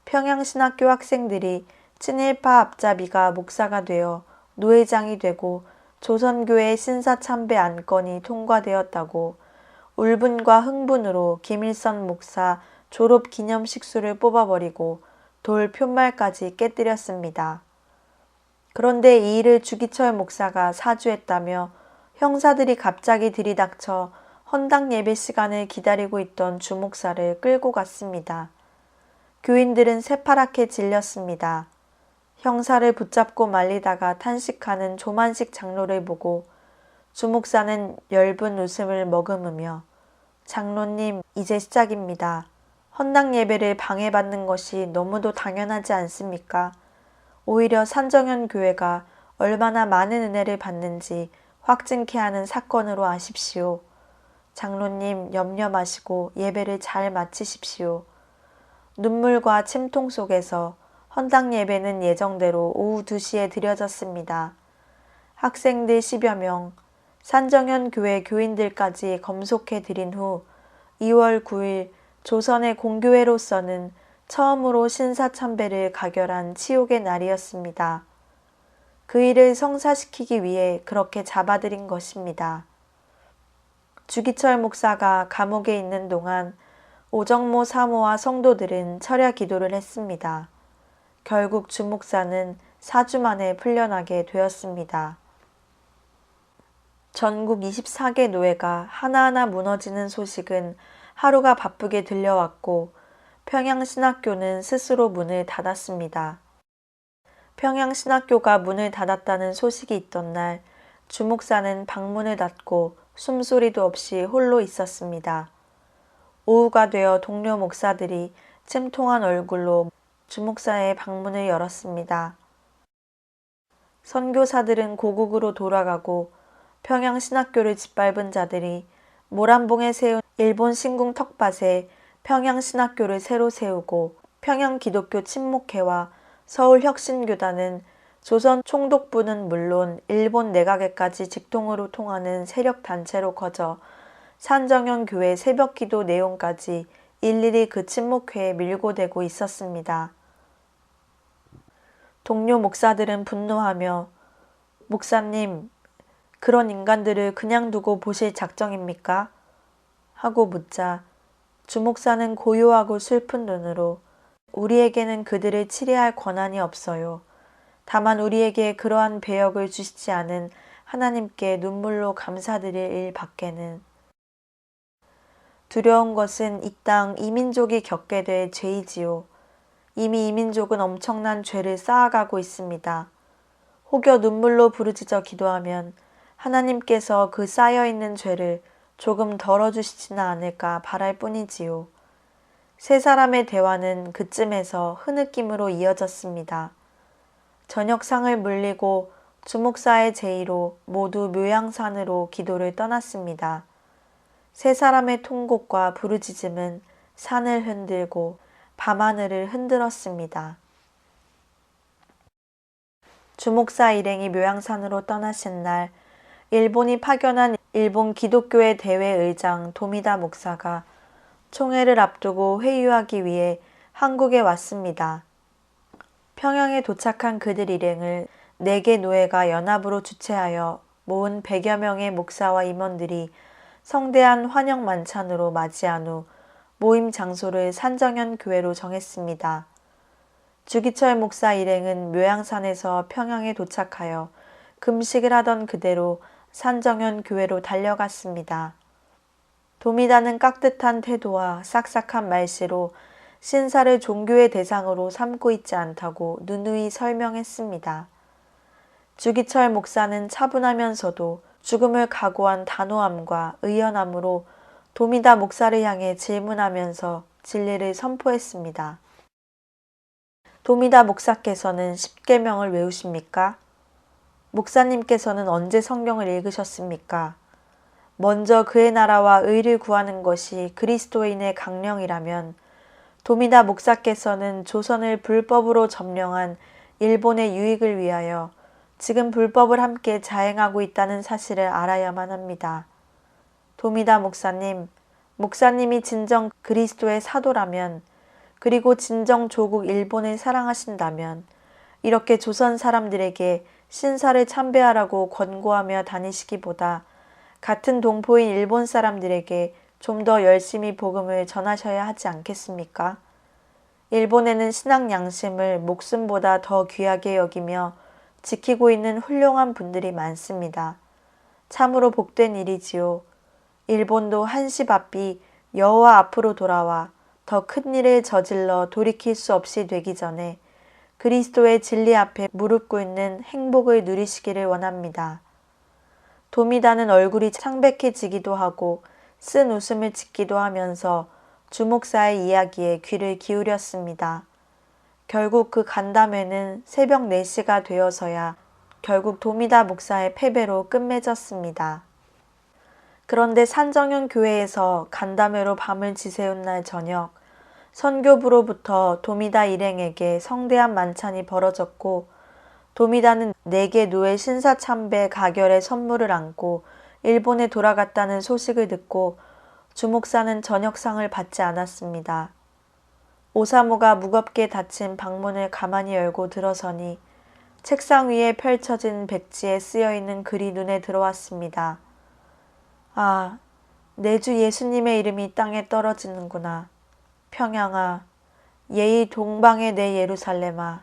평양신학교 학생들이 친일파 앞잡이가 목사가 되어 노회장이 되고 조선교회 신사참배 안건이 통과되었다고 울분과 흥분으로 김일선 목사 졸업 기념식수를 뽑아버리고 돌 푯말까지 깨뜨렸습니다. 그런데 이 일을 주기철 목사가 사주했다며 형사들이 갑자기 들이닥쳐 헌당 예배 시간을 기다리고 있던 주 목사를 끌고 갔습니다. 교인들은 새파랗게 질렸습니다. 형사를 붙잡고 말리다가 탄식하는 조만식 장로를 보고 주 목사는 엷은 웃음을 머금으며 장로님, 이제 시작입니다. 헌당 예배를 방해받는 것이 너무도 당연하지 않습니까? 오히려 산정현 교회가 얼마나 많은 은혜를 받는지 확증케 하는 사건으로 아십시오. 장로님, 염려 마시고 예배를 잘 마치십시오. 눈물과 침통 속에서 헌당 예배는 예정대로 오후 2시에 드려졌습니다. 학생들 10여 명, 산정현 교회 교인들까지 검속해 드린 후 2월 9일 조선의 공교회로서는 처음으로 신사참배를 가결한 치욕의 날이었습니다. 그 일을 성사시키기 위해 그렇게 잡아들인 것입니다. 주기철 목사가 감옥에 있는 동안 오정모 사모와 성도들은 철야 기도를 했습니다. 결국 주 목사는 4주 만에 풀려나게 되었습니다. 전국 24개 노예가 하나하나 무너지는 소식은 하루가 바쁘게 들려왔고 평양신학교는 스스로 문을 닫았습니다. 평양신학교가 문을 닫았다는 소식이 있던 날 주목사는 방문을 닫고 숨소리도 없이 홀로 있었습니다. 오후가 되어 동료 목사들이 침통한 얼굴로 주목사의 방문을 열었습니다. 선교사들은 고국으로 돌아가고 평양신학교를 짓밟은 자들이 모란봉에 세운 일본 신궁 텃밭에 평양신학교를 새로 세우고 평양기독교 친목회와 서울혁신교단은 조선 총독부는 물론 일본 내각에까지 직통으로 통하는 세력단체로 커져 산정현교회 새벽기도 내용까지 일일이 그 친목회에 밀고되고 있었습니다. 동료 목사들은 분노하며 목사님, 그런 인간들을 그냥 두고 보실 작정입니까? 하고 묻자 주목사는 고요하고 슬픈 눈으로 우리에게는 그들을 치리할 권한이 없어요. 다만 우리에게 그러한 배역을 주시지 않은 하나님께 눈물로 감사드릴 일 밖에는. 두려운 것은 이 땅 이민족이 겪게 될 죄이지요. 이미 이민족은 엄청난 죄를 쌓아가고 있습니다. 혹여 눈물로 부르짖어 기도하면 하나님께서 그 쌓여있는 죄를 조금 덜어주시지는 않을까 바랄 뿐이지요. 세 사람의 대화는 그쯤에서 흐느낌으로 이어졌습니다. 저녁상을 물리고 주목사의 제의로 모두 묘양산으로 기도를 떠났습니다. 세 사람의 통곡과 부르짖음은 산을 흔들고 밤하늘을 흔들었습니다. 주목사 일행이 묘양산으로 떠나신 날 일본이 파견한 일본 기독교회 대회의장 도미다 목사가 총회를 앞두고 회유하기 위해 한국에 왔습니다. 평양에 도착한 그들 일행을 4개 노예가 연합으로 주최하여 모은 100여 명의 목사와 임원들이 성대한 환영 만찬으로 맞이한 후 모임 장소를 산정현 교회로 정했습니다. 주기철 목사 일행은 묘양산에서 평양에 도착하여 금식을 하던 그대로 산정현 교회로 달려갔습니다. 도미다는 깍듯한 태도와 싹싹한 말씨로 신사를 종교의 대상으로 삼고 있지 않다고 누누이 설명했습니다. 주기철 목사는 차분하면서도 죽음을 각오한 단호함과 의연함으로 도미다 목사를 향해 질문하면서 진리를 선포했습니다. 도미다 목사께서는 십계명을 외우십니까? 목사님께서는 언제 성경을 읽으셨습니까? 먼저 그의 나라와 의를 구하는 것이 그리스도인의 강령이라면 도미다 목사께서는 조선을 불법으로 점령한 일본의 유익을 위하여 지금 불법을 함께 자행하고 있다는 사실을 알아야만 합니다. 도미다 목사님, 목사님이 진정 그리스도의 사도라면 그리고 진정 조국 일본을 사랑하신다면 이렇게 조선 사람들에게 신사를 참배하라고 권고하며 다니시기보다 같은 동포인 일본 사람들에게 좀 더 열심히 복음을 전하셔야 하지 않겠습니까? 일본에는 신앙 양심을 목숨보다 더 귀하게 여기며 지키고 있는 훌륭한 분들이 많습니다. 참으로 복된 일이지요. 일본도 한시 바삐 여호와 앞으로 돌아와 더 큰 일을 저질러 돌이킬 수 없이 되기 전에 그리스도의 진리 앞에 무릎 꿇는 행복을 누리시기를 원합니다. 도미다는 얼굴이 창백해지기도 하고 쓴 웃음을 짓기도 하면서 주목사의 이야기에 귀를 기울였습니다. 결국 그 간담회는 새벽 4시가 되어서야 결국 도미다 목사의 패배로 끝맺었습니다. 그런데 산정현 교회에서 간담회로 밤을 지새운 날 저녁, 선교부로부터 도미다 일행에게 성대한 만찬이 벌어졌고 도미다는 4개 노예 신사참배 가결의 선물을 안고 일본에 돌아갔다는 소식을 듣고 주목사는 저녁상을 받지 않았습니다. 오사무가 무겁게 닫힌 방문을 가만히 열고 들어서니 책상 위에 펼쳐진 백지에 쓰여있는 글이 눈에 들어왔습니다. 아, 내 주 예수님의 이름이 땅에 떨어지는구나. 평양아, 예의 동방의 내 예루살렘아,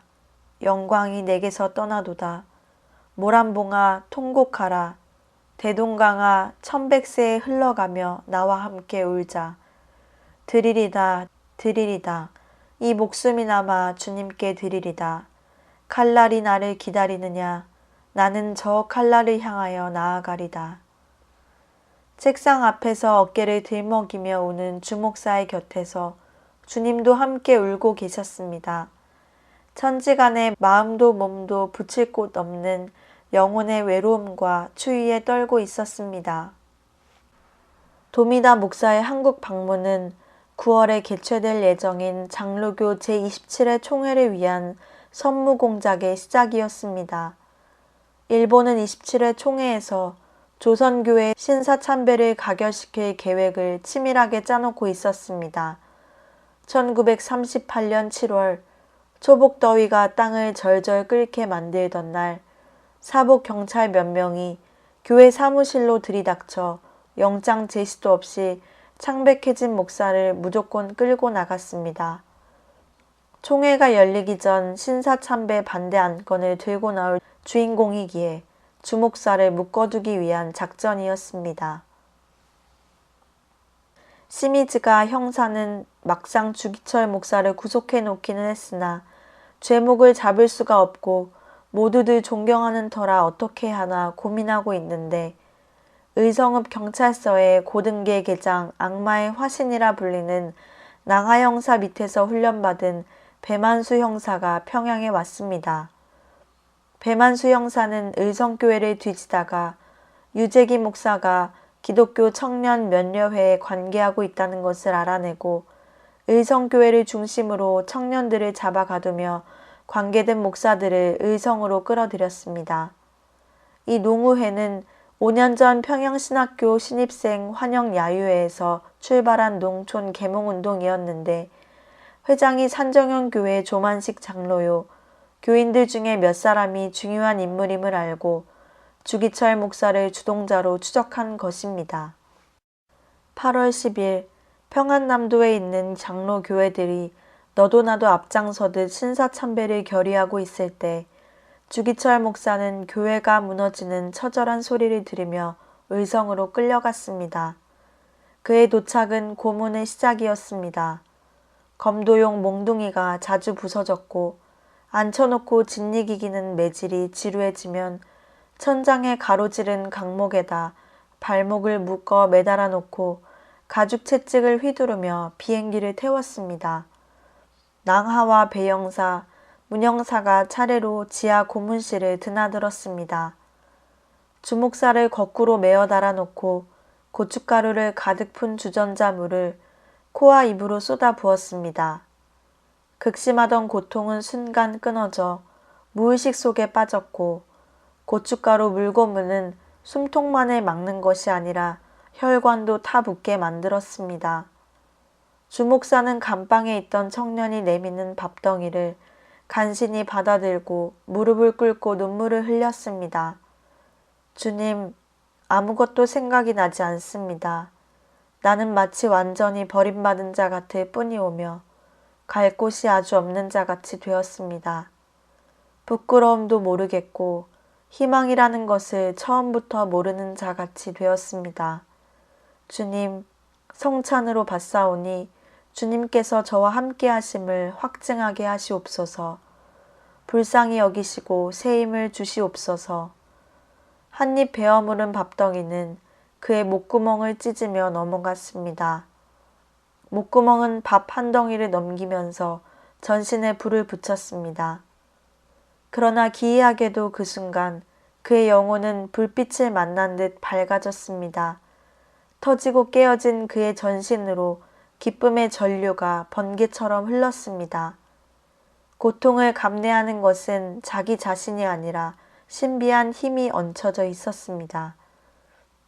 영광이 내게서 떠나도다. 모란봉아, 통곡하라. 대동강아 천백세에 흘러가며 나와 함께 울자. 드리리다 드리리다 이 목숨이 남아 주님께 드리리다. 칼날이 나를 기다리느냐 나는 저 칼날을 향하여 나아가리다. 책상 앞에서 어깨를 들먹이며 우는 주목사의 곁에서 주님도 함께 울고 계셨습니다. 천지간에 마음도 몸도 붙일 곳 없는 영혼의 외로움과 추위에 떨고 있었습니다. 도미다 목사의 한국 방문은 9월에 개최될 예정인 장로교 제27회 총회를 위한 선무 공작의 시작이었습니다. 일본은 27회 총회에서 조선교회 신사참배를 가결시킬 계획을 치밀하게 짜놓고 있었습니다. 1938년 7월 초복더위가 땅을 절절 끓게 만들던 날 사복 경찰 몇 명이 교회 사무실로 들이닥쳐 영장 제시도 없이 창백해진 목사를 무조건 끌고 나갔습니다. 총회가 열리기 전 신사참배 반대 안건을 들고 나올 주인공이기에 주목사를 묶어두기 위한 작전이었습니다. 시미즈가 형사는 막상 주기철 목사를 구속해 놓기는 했으나 죄목을 잡을 수가 없고 모두들 존경하는 터라 어떻게 하나 고민하고 있는데 의성읍 경찰서의 고등계 계장 악마의 화신이라 불리는 낭하 형사 밑에서 훈련받은 배만수 형사가 평양에 왔습니다. 배만수 형사는 의성교회를 뒤지다가 유재기 목사가 기독교 청년 면려회에 관계하고 있다는 것을 알아내고 의성교회를 중심으로 청년들을 잡아가두며 관계된 목사들을 의성으로 끌어들였습니다. 이 농우회는 5년 전 평양신학교 신입생 환영 야유회에서 출발한 농촌 계몽운동이었는데 회장이 산정현 교회 조만식 장로요. 교인들 중에 몇 사람이 중요한 인물임을 알고 주기철 목사를 주동자로 추적한 것입니다. 8월 10일 평안남도에 있는 장로 교회들이 너도 나도 앞장서듯 신사참배를 결의하고 있을 때 주기철 목사는 교회가 무너지는 처절한 소리를 들으며 의성으로 끌려갔습니다. 그의 도착은 고문의 시작이었습니다. 검도용 몽둥이가 자주 부서졌고 앉혀놓고 짓이기는 매질이 지루해지면 천장에 가로지른 강목에다 발목을 묶어 매달아 놓고 가죽 채찍을 휘두르며 비행기를 태웠습니다. 낭하와 배영사, 문영사가 차례로 지하 고문실을 드나들었습니다. 주목사를 거꾸로 메어 달아놓고 고춧가루를 가득 푼 주전자 물을 코와 입으로 쏟아 부었습니다. 극심하던 고통은 순간 끊어져 무의식 속에 빠졌고 고춧가루 물고문은 숨통만을 막는 것이 아니라 혈관도 타붙게 만들었습니다. 주목사는 감방에 있던 청년이 내미는 밥덩이를 간신히 받아들고 무릎을 꿇고 눈물을 흘렸습니다. 주님, 아무것도 생각이 나지 않습니다. 나는 마치 완전히 버림받은 자 같을 뿐이오며 갈 곳이 아주 없는 자 같이 되었습니다. 부끄러움도 모르겠고 희망이라는 것을 처음부터 모르는 자 같이 되었습니다. 주님, 성찬으로 받사오니 주님께서 저와 함께 하심을 확증하게 하시옵소서. 불쌍히 여기시고 새 힘을 주시옵소서. 한입 베어 무른 밥덩이는 그의 목구멍을 찢으며 넘어갔습니다. 목구멍은 밥 한 덩이를 넘기면서 전신에 불을 붙였습니다. 그러나 기이하게도 그 순간 그의 영혼은 불빛을 만난 듯 밝아졌습니다. 터지고 깨어진 그의 전신으로 기쁨의 전류가 번개처럼 흘렀습니다. 고통을 감내하는 것은 자기 자신이 아니라 신비한 힘이 얹혀져 있었습니다.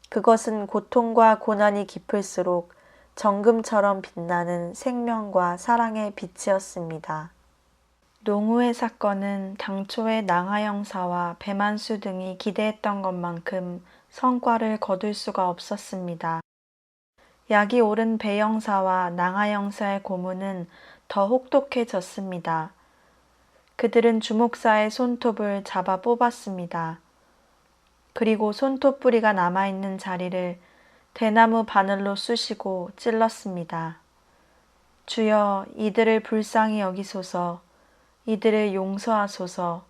그것은 고통과 고난이 깊을수록 정금처럼 빛나는 생명과 사랑의 빛이었습니다. 농우회 사건은 당초에 낭하 형사와 배만수 등이 기대했던 것만큼 성과를 거둘 수가 없었습니다. 약이 오른 배 형사와 낭하 형사의 고문은 더 그들은 주목사의 손톱을 잡아 뽑았습니다. 그리고 손톱뿌리가 남아있는 자리를 대나무 바늘로 쑤시고 찔렀습니다. 주여, 이들을 불쌍히 여기소서. 이들을 용서하소서.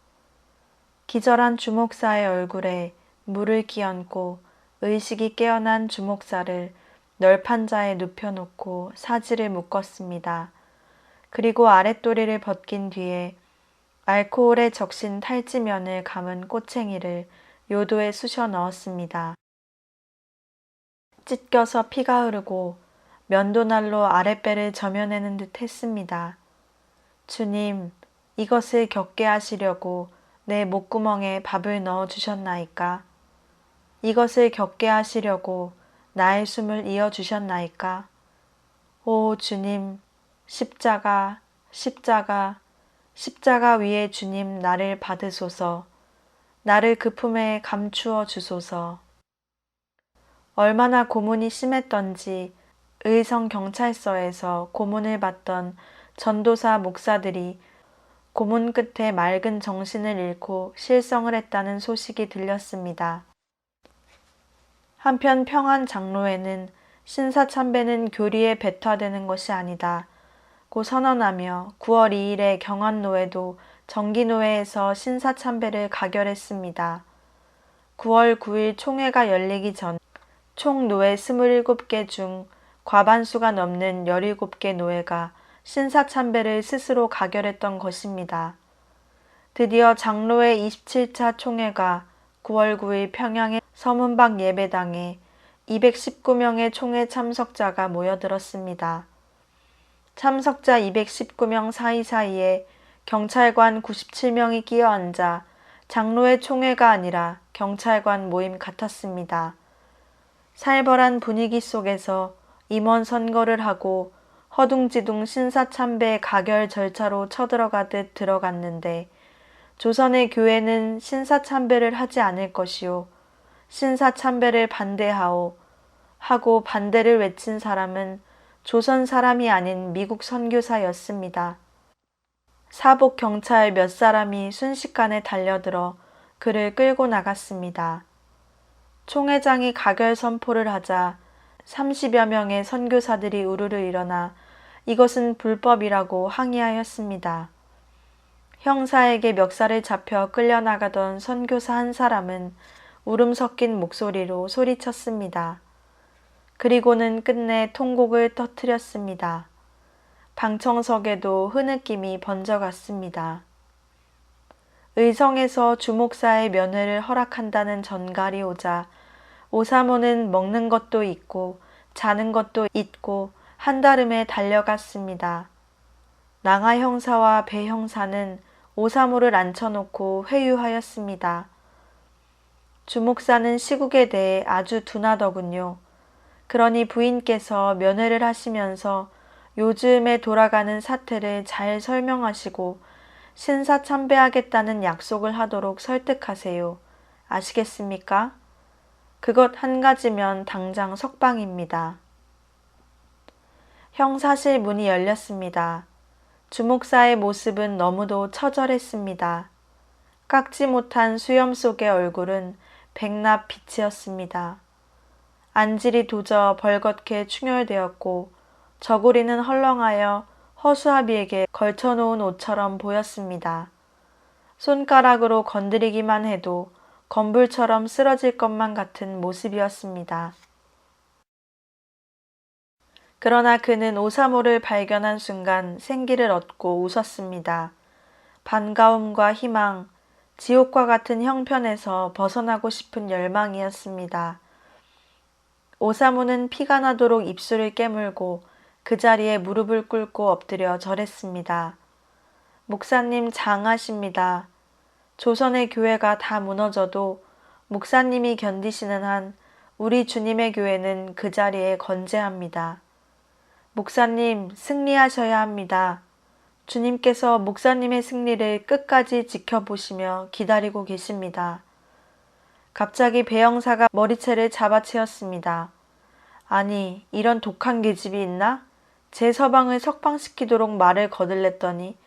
기절한 주목사의 얼굴에 물을 끼얹고 의식이 깨어난 주목사를 널판자에 눕혀놓고 사지를 묶었습니다. 그리고 아랫도리를 벗긴 뒤에 알코올에 적신 탈지면을 감은 꼬챙이를 요도에 쑤셔 넣었습니다. 찢겨서 피가 흐르고 면도날로 아랫배를 점여내는 듯 했습니다. 주님, 이것을 겪게 하시려고 내 목구멍에 밥을 넣어 주셨나이까? 이것을 겪게 하시려고 나의 숨을 이어 주셨나이까? 오 주님, 십자가, 십자가, 십자가 위에 주님 나를 받으소서. 나를 그 품에 감추어 주소서. 얼마나 고문이 심했던지 의성 경찰서에서 고문을 받던 전도사 목사들이 고문 끝에 맑은 정신을 잃고 실성을 했다는 소식이 들렸습니다. 한편 평안 장로회는 신사참배는 교리에 배타되는 것이 아니다 고 선언하며 9월 2일에 경안노회도 정기노회에서 신사참배를 가결했습니다. 9월 9일 총회가 열리기 전 총 노회 27개 중 과반수가 넘는 17개 노회가 신사참배를 스스로 가결했던 것입니다. 드디어 장로회 27차 총회가 9월 9일 평양의 서문박 예배당에 219명의 총회 참석자가 모여들었습니다. 참석자 219명 사이사이에 경찰관 97명이 끼어앉아 장로회 총회가 아니라 경찰관 모임 같았습니다. 살벌한 분위기 속에서 임원 선거를 하고 허둥지둥 신사참배 가결 절차로 쳐들어가듯 들어갔는데 조선의 교회는 신사참배를 하지 않을 것이요 신사참배를 반대하오 하고 반대를 외친 사람은 조선 사람이 아닌 미국 선교사였습니다. 사복 경찰 몇 사람이 순식간에 달려들어 그를 끌고 나갔습니다. 총회장이 가결 선포를 하자 30여 명의 선교사들이 우르르 일어나 이것은 불법이라고 항의하였습니다. 형사에게 멱살을 잡혀 끌려나가던 선교사 한 사람은 울음 섞인 목소리로 소리쳤습니다. 그리고는 끝내 통곡을 터뜨렸습니다. 방청석에도 흐느낌이 번져갔습니다. 의성에서 주목사의 면회를 허락한다는 전갈이 오자 오사모는 먹는 것도 있고 자는 것도 있고 한달음에 달려갔습니다. 낭하 형사와 배 형사는 오사모를 앉혀놓고 회유하였습니다. 주목사는 시국에 대해 아주 둔하더군요. 그러니 부인께서 면회를 하시면서 요즘에 돌아가는 사태를 잘 설명하시고 신사참배하겠다는 약속을 하도록 설득하세요. 아시겠습니까? 그것 한 가지면 당장 석방입니다. 형사실 문이 열렸습니다. 주목사의 모습은 너무도 처절했습니다. 깎지 못한 수염 속의 얼굴은 백납 빛이었습니다. 안질이 도저 벌겋게 충혈되었고 저고리는 헐렁하여 허수아비에게 걸쳐놓은 옷처럼 보였습니다. 손가락으로 건드리기만 해도 건불처럼 쓰러질 것만 같은 모습이었습니다. 그러나 그는 오사모를 발견한 순간 생기를 얻고 웃었습니다. 반가움과 희망, 지옥과 같은 형편에서 벗어나고 싶은 열망이었습니다. 오사모는 피가 나도록 입술을 깨물고 그 자리에 무릎을 꿇고 엎드려 절했습니다. 목사님 장하십니다. 조선의 교회가 다 무너져도 목사님이 견디시는 한 우리 주님의 교회는 그 자리에 건재합니다. 목사님 승리하셔야 합니다. 주님께서 목사님의 승리를 끝까지 지켜보시며 기다리고 계십니다. 갑자기 배 형사가 머리채를 잡아채었습니다. 아니, 이런 독한 계집이 있나? 제 서방을 석방시키도록 말을 거들랬더니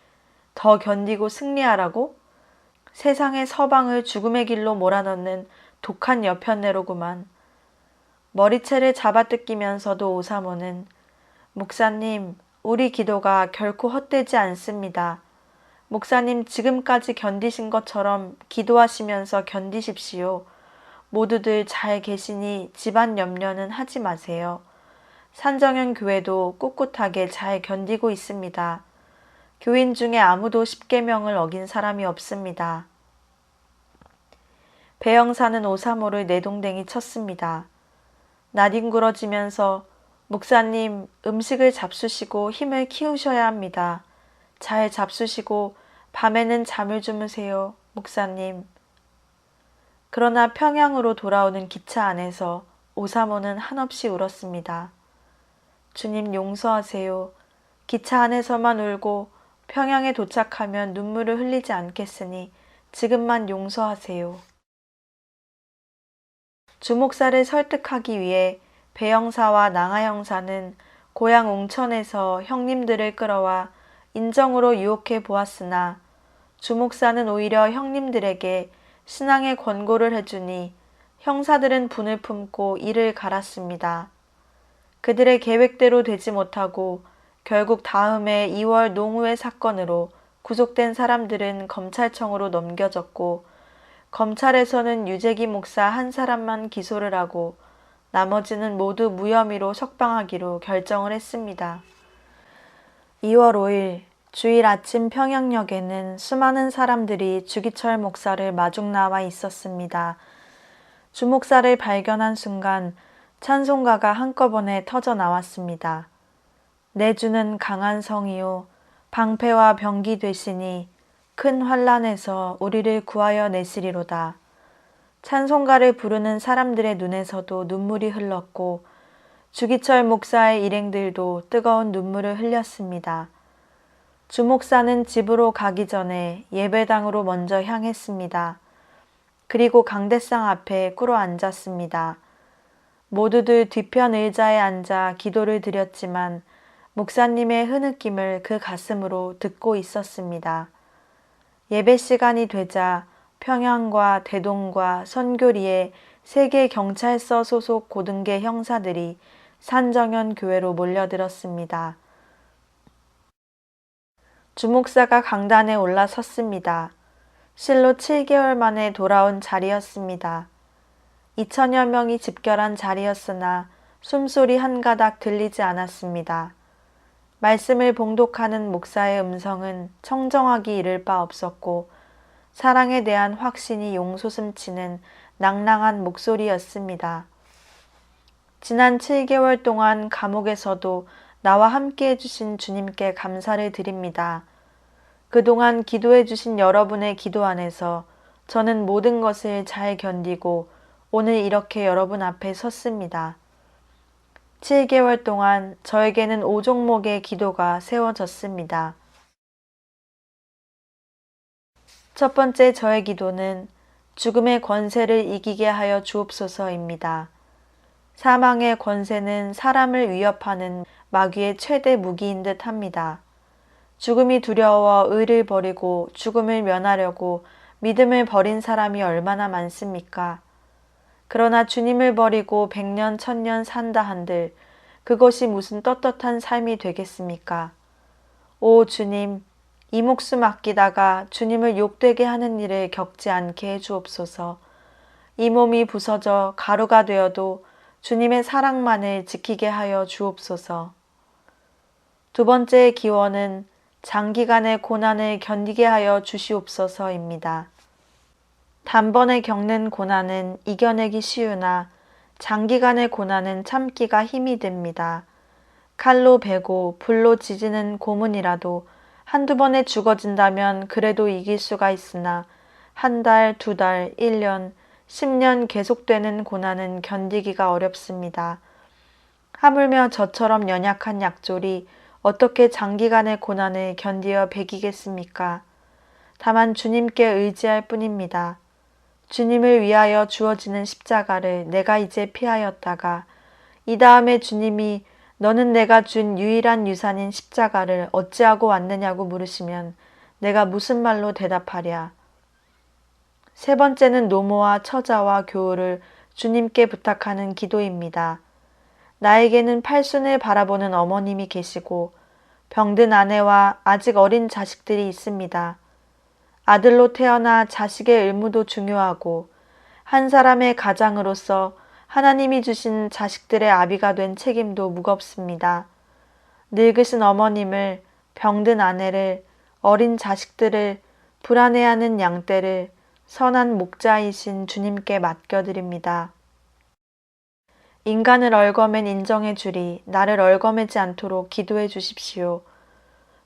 더 견디고 승리하라고? 세상의 서방을 죽음의 길로 몰아넣는 독한 여편네로구만. 머리채를 잡아뜯기면서도 오사모는 목사님, 우리 기도가 결코 헛되지 않습니다. 목사님 지금까지 견디신 것처럼 기도하시면서 견디십시오. 모두들 잘 계시니 집안 염려는 하지 마세요. 산정현 교회도 꿋꿋하게 잘 견디고 있습니다. 교인 중에 아무도 십계명을 어긴 사람이 없습니다. 배 형사는 오사모를 내동댕이 쳤습니다. 나뒹굴어지면서 목사님, 음식을 잡수시고 힘을 키우셔야 합니다. 잘 잡수시고 밤에는 잠을 주무세요, 목사님. 그러나 평양으로 돌아오는 기차 안에서 오사모는 한없이 울었습니다. 주님 용서하세요. 기차 안에서만 울고 평양에 도착하면 눈물을 흘리지 않겠으니 지금만 용서하세요. 주목사를 설득하기 위해 배 형사와 낭하 형사는 고향 웅천에서 형님들을 끌어와 인정으로 유혹해 보았으나 주목사는 오히려 형님들에게 신앙의 권고를 해주니 형사들은 분을 품고 이를 갈았습니다. 그들의 계획대로 되지 못하고 결국 다음해 2월 농우회 사건으로 구속된 사람들은 검찰청으로 넘겨졌고 검찰에서는 유재기 목사 한 사람만 기소를 하고 나머지는 모두 무혐의로 석방하기로 결정을 했습니다. 2월 5일 주일 아침 평양역에는 수많은 사람들이 주기철 목사를 마중 나와 있었습니다. 주 목사를 발견한 순간 찬송가가 한꺼번에 터져 나왔습니다. 내 주는 강한 성이요 방패와 병기 되시니 큰 환난에서 우리를 구하여 내시리로다. 찬송가를 부르는 사람들의 눈에서도 눈물이 흘렀고 주기철 목사의 일행들도 뜨거운 눈물을 흘렸습니다. 주 목사는 집으로 가기 전에 예배당으로 먼저 향했습니다. 그리고 강대상 앞에 꿇어 앉았습니다. 모두들 뒤편 의자에 앉아 기도를 드렸지만 목사님의 흐느낌을 그 가슴으로 듣고 있었습니다. 예배 시간이 되자 평양과 대동과 선교리의 세계 경찰서 소속 고등계 형사들이 산정현 교회로 몰려들었습니다. 주목사가 강단에 올라섰습니다. 실로 7개월 만에 돌아온 자리였습니다. 2000여 명이 집결한 자리였으나 숨소리 한 가닥 들리지 않았습니다. 말씀을 봉독하는 목사의 음성은 청정하기 이를 바 없었고 사랑에 대한 확신이 용솟음치는 낭랑한 목소리였습니다. 지난 7개월 동안 감옥에서도 나와 함께 해주신 주님께 감사를 드립니다. 그동안 기도해 주신 여러분의 기도 안에서 저는 모든 것을 잘 견디고 오늘 이렇게 여러분 앞에 섰습니다. 7개월 동안 저에게는 5종목의 기도가 세워졌습니다. 첫 번째 저의 기도는 죽음의 권세를 이기게 하여 주옵소서입니다. 사망의 권세는 사람을 위협하는 마귀의 최대 무기인 듯 합니다. 죽음이 두려워 의를 버리고 죽음을 면하려고 믿음을 버린 사람이 얼마나 많습니까? 그러나 주님을 버리고 100년, 1000년 산다 한들 그것이 무슨 떳떳한 삶이 되겠습니까? 오 주님, 이 목숨 아끼다가 주님을 욕되게 하는 일을 겪지 않게 해주옵소서. 이 몸이 부서져 가루가 되어도 주님의 사랑만을 지키게 하여 주옵소서. 두 번째 기원은 장기간의 고난을 견디게 하여 주시옵소서입니다. 단번에 겪는 고난은 이겨내기 쉬우나 장기간의 고난은 참기가 힘이 듭니다. 칼로 베고 불로 지지는 고문이라도 한두 번에 죽어진다면 그래도 이길 수가 있으나 한 달, 두 달, 1년, 10년 계속되는 고난은 견디기가 어렵습니다. 하물며 저처럼 연약한 약졸이 어떻게 장기간의 고난을 견디어 배기겠습니까? 다만 주님께 의지할 뿐입니다. 주님을 위하여 주어지는 십자가를 내가 이제 피하였다가 이 다음에 주님이 너는 내가 준 유일한 유산인 십자가를 어찌하고 왔느냐고 물으시면 내가 무슨 말로 대답하랴. 세 번째는 노모와 처자와 교우를 주님께 부탁하는 기도입니다. 나에게는 팔순을 바라보는 어머님이 계시고 병든 아내와 아직 어린 자식들이 있습니다. 아들로 태어나 자식의 의무도 중요하고 한 사람의 가장으로서 하나님이 주신 자식들의 아비가 된 책임도 무겁습니다. 늙으신 어머님을, 병든 아내를, 어린 자식들을, 불안해하는 양떼를 선한 목자이신 주님께 맡겨드립니다. 인간을 얽어맨 인정해 주리 나를 얽어매지 않도록 기도해 주십시오.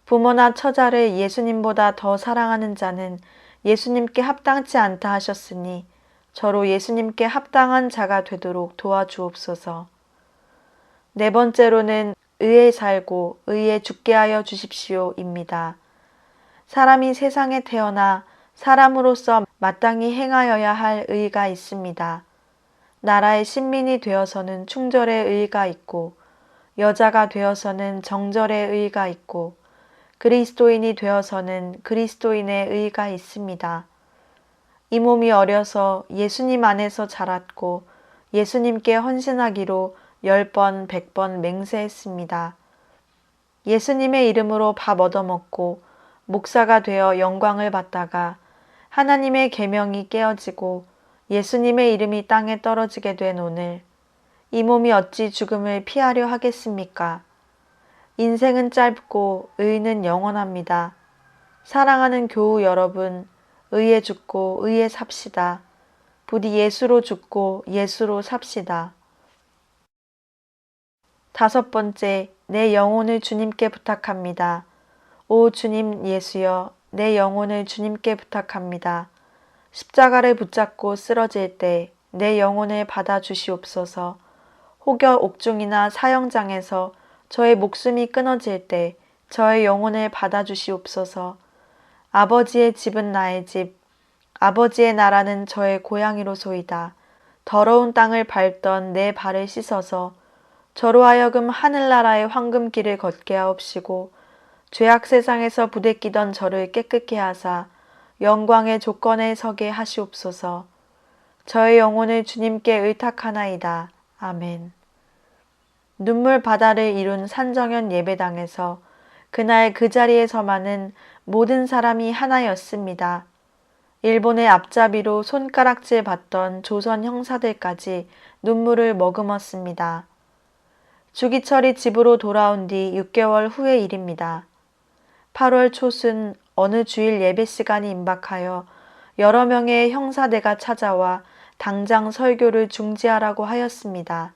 부모나 처자를 예수님보다 더 사랑하는 자는 예수님께 합당치 않다 하셨으니 저로 예수님께 합당한 자가 되도록 도와주옵소서. 네 번째로는 의에 살고 의에 죽게 하여 주십시오입니다. 사람이 세상에 태어나 사람으로서 마땅히 행하여야 할 의가 있습니다. 나라의 신민이 되어서는 충절의 의가 있고 여자가 되어서는 정절의 의가 있고 그리스도인이 되어서는 그리스도인의 의가 있습니다. 이 몸이 어려서 예수님 안에서 자랐고 예수님께 헌신하기로 10번, 100번 맹세했습니다. 예수님의 이름으로 밥 얻어먹고 목사가 되어 영광을 받다가 하나님의 계명이 깨어지고 예수님의 이름이 땅에 떨어지게 된 오늘 이 몸이 어찌 죽음을 피하려 하겠습니까? 인생은 짧고 의는 영원합니다. 사랑하는 교우 여러분, 의에 죽고 의에 삽시다. 부디 예수로 죽고 예수로 삽시다. 다섯 번째, 내 영혼을 주님께 부탁합니다. 오 주님 예수여, 내 영혼을 주님께 부탁합니다. 십자가를 붙잡고 쓰러질 때 내 영혼을 받아 주시옵소서. 혹여 옥중이나 사형장에서 저의 목숨이 끊어질 때 저의 영혼을 받아 주시옵소서. 아버지의 집은 나의 집, 아버지의 나라는 저의 고향이로소이다. 더러운 땅을 밟던 내 발을 씻어서 저로 하여금 하늘나라의 황금길을 걷게 하옵시고 죄악 세상에서 부대끼던 저를 깨끗게 하사 영광의 조건에 서게 하시옵소서. 저의 영혼을 주님께 의탁하나이다. 아멘. 눈물 바다를 이룬 산정연 예배당에서 그날 그 자리에서만은 모든 사람이 하나였습니다. 일본의 앞잡이로 손가락질 받던 조선 형사들까지 눈물을 머금었습니다. 주기철이 집으로 돌아온 뒤 6개월 후의 일입니다. 8월 초순 어느 주일 예배 시간이 임박하여 여러 명의 형사대가 찾아와 당장 설교를 중지하라고 하였습니다.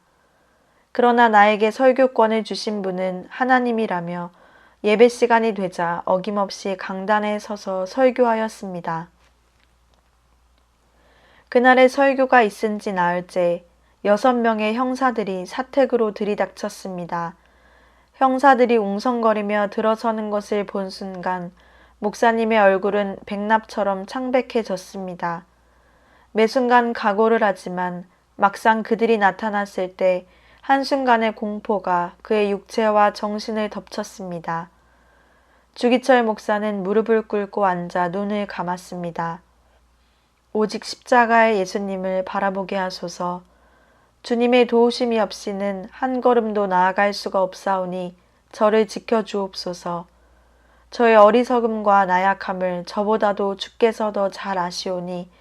그러나 나에게 설교권을 주신 분은 하나님이라며 예배 시간이 되자 어김없이 강단에 서서 설교하였습니다. 그날의 설교가 있은지 나흘째 6명의 형사들이 사택으로 들이닥쳤습니다. 형사들이 웅성거리며 들어서는 것을 본 순간 목사님의 얼굴은 백납처럼 창백해졌습니다. 매 순간 각오를 하지만 막상 그들이 나타났을 때 한순간의 공포가 그의 육체와 정신을 덮쳤습니다. 주기철 목사는 무릎을 꿇고 앉아 눈을 감았습니다. 오직 십자가의 예수님을 바라보게 하소서. 주님의 도우심이 없이는 한 걸음도 나아갈 수가 없사오니 저를 지켜주옵소서. 저의 어리석음과 나약함을 저보다도 주께서 더 잘 아시오니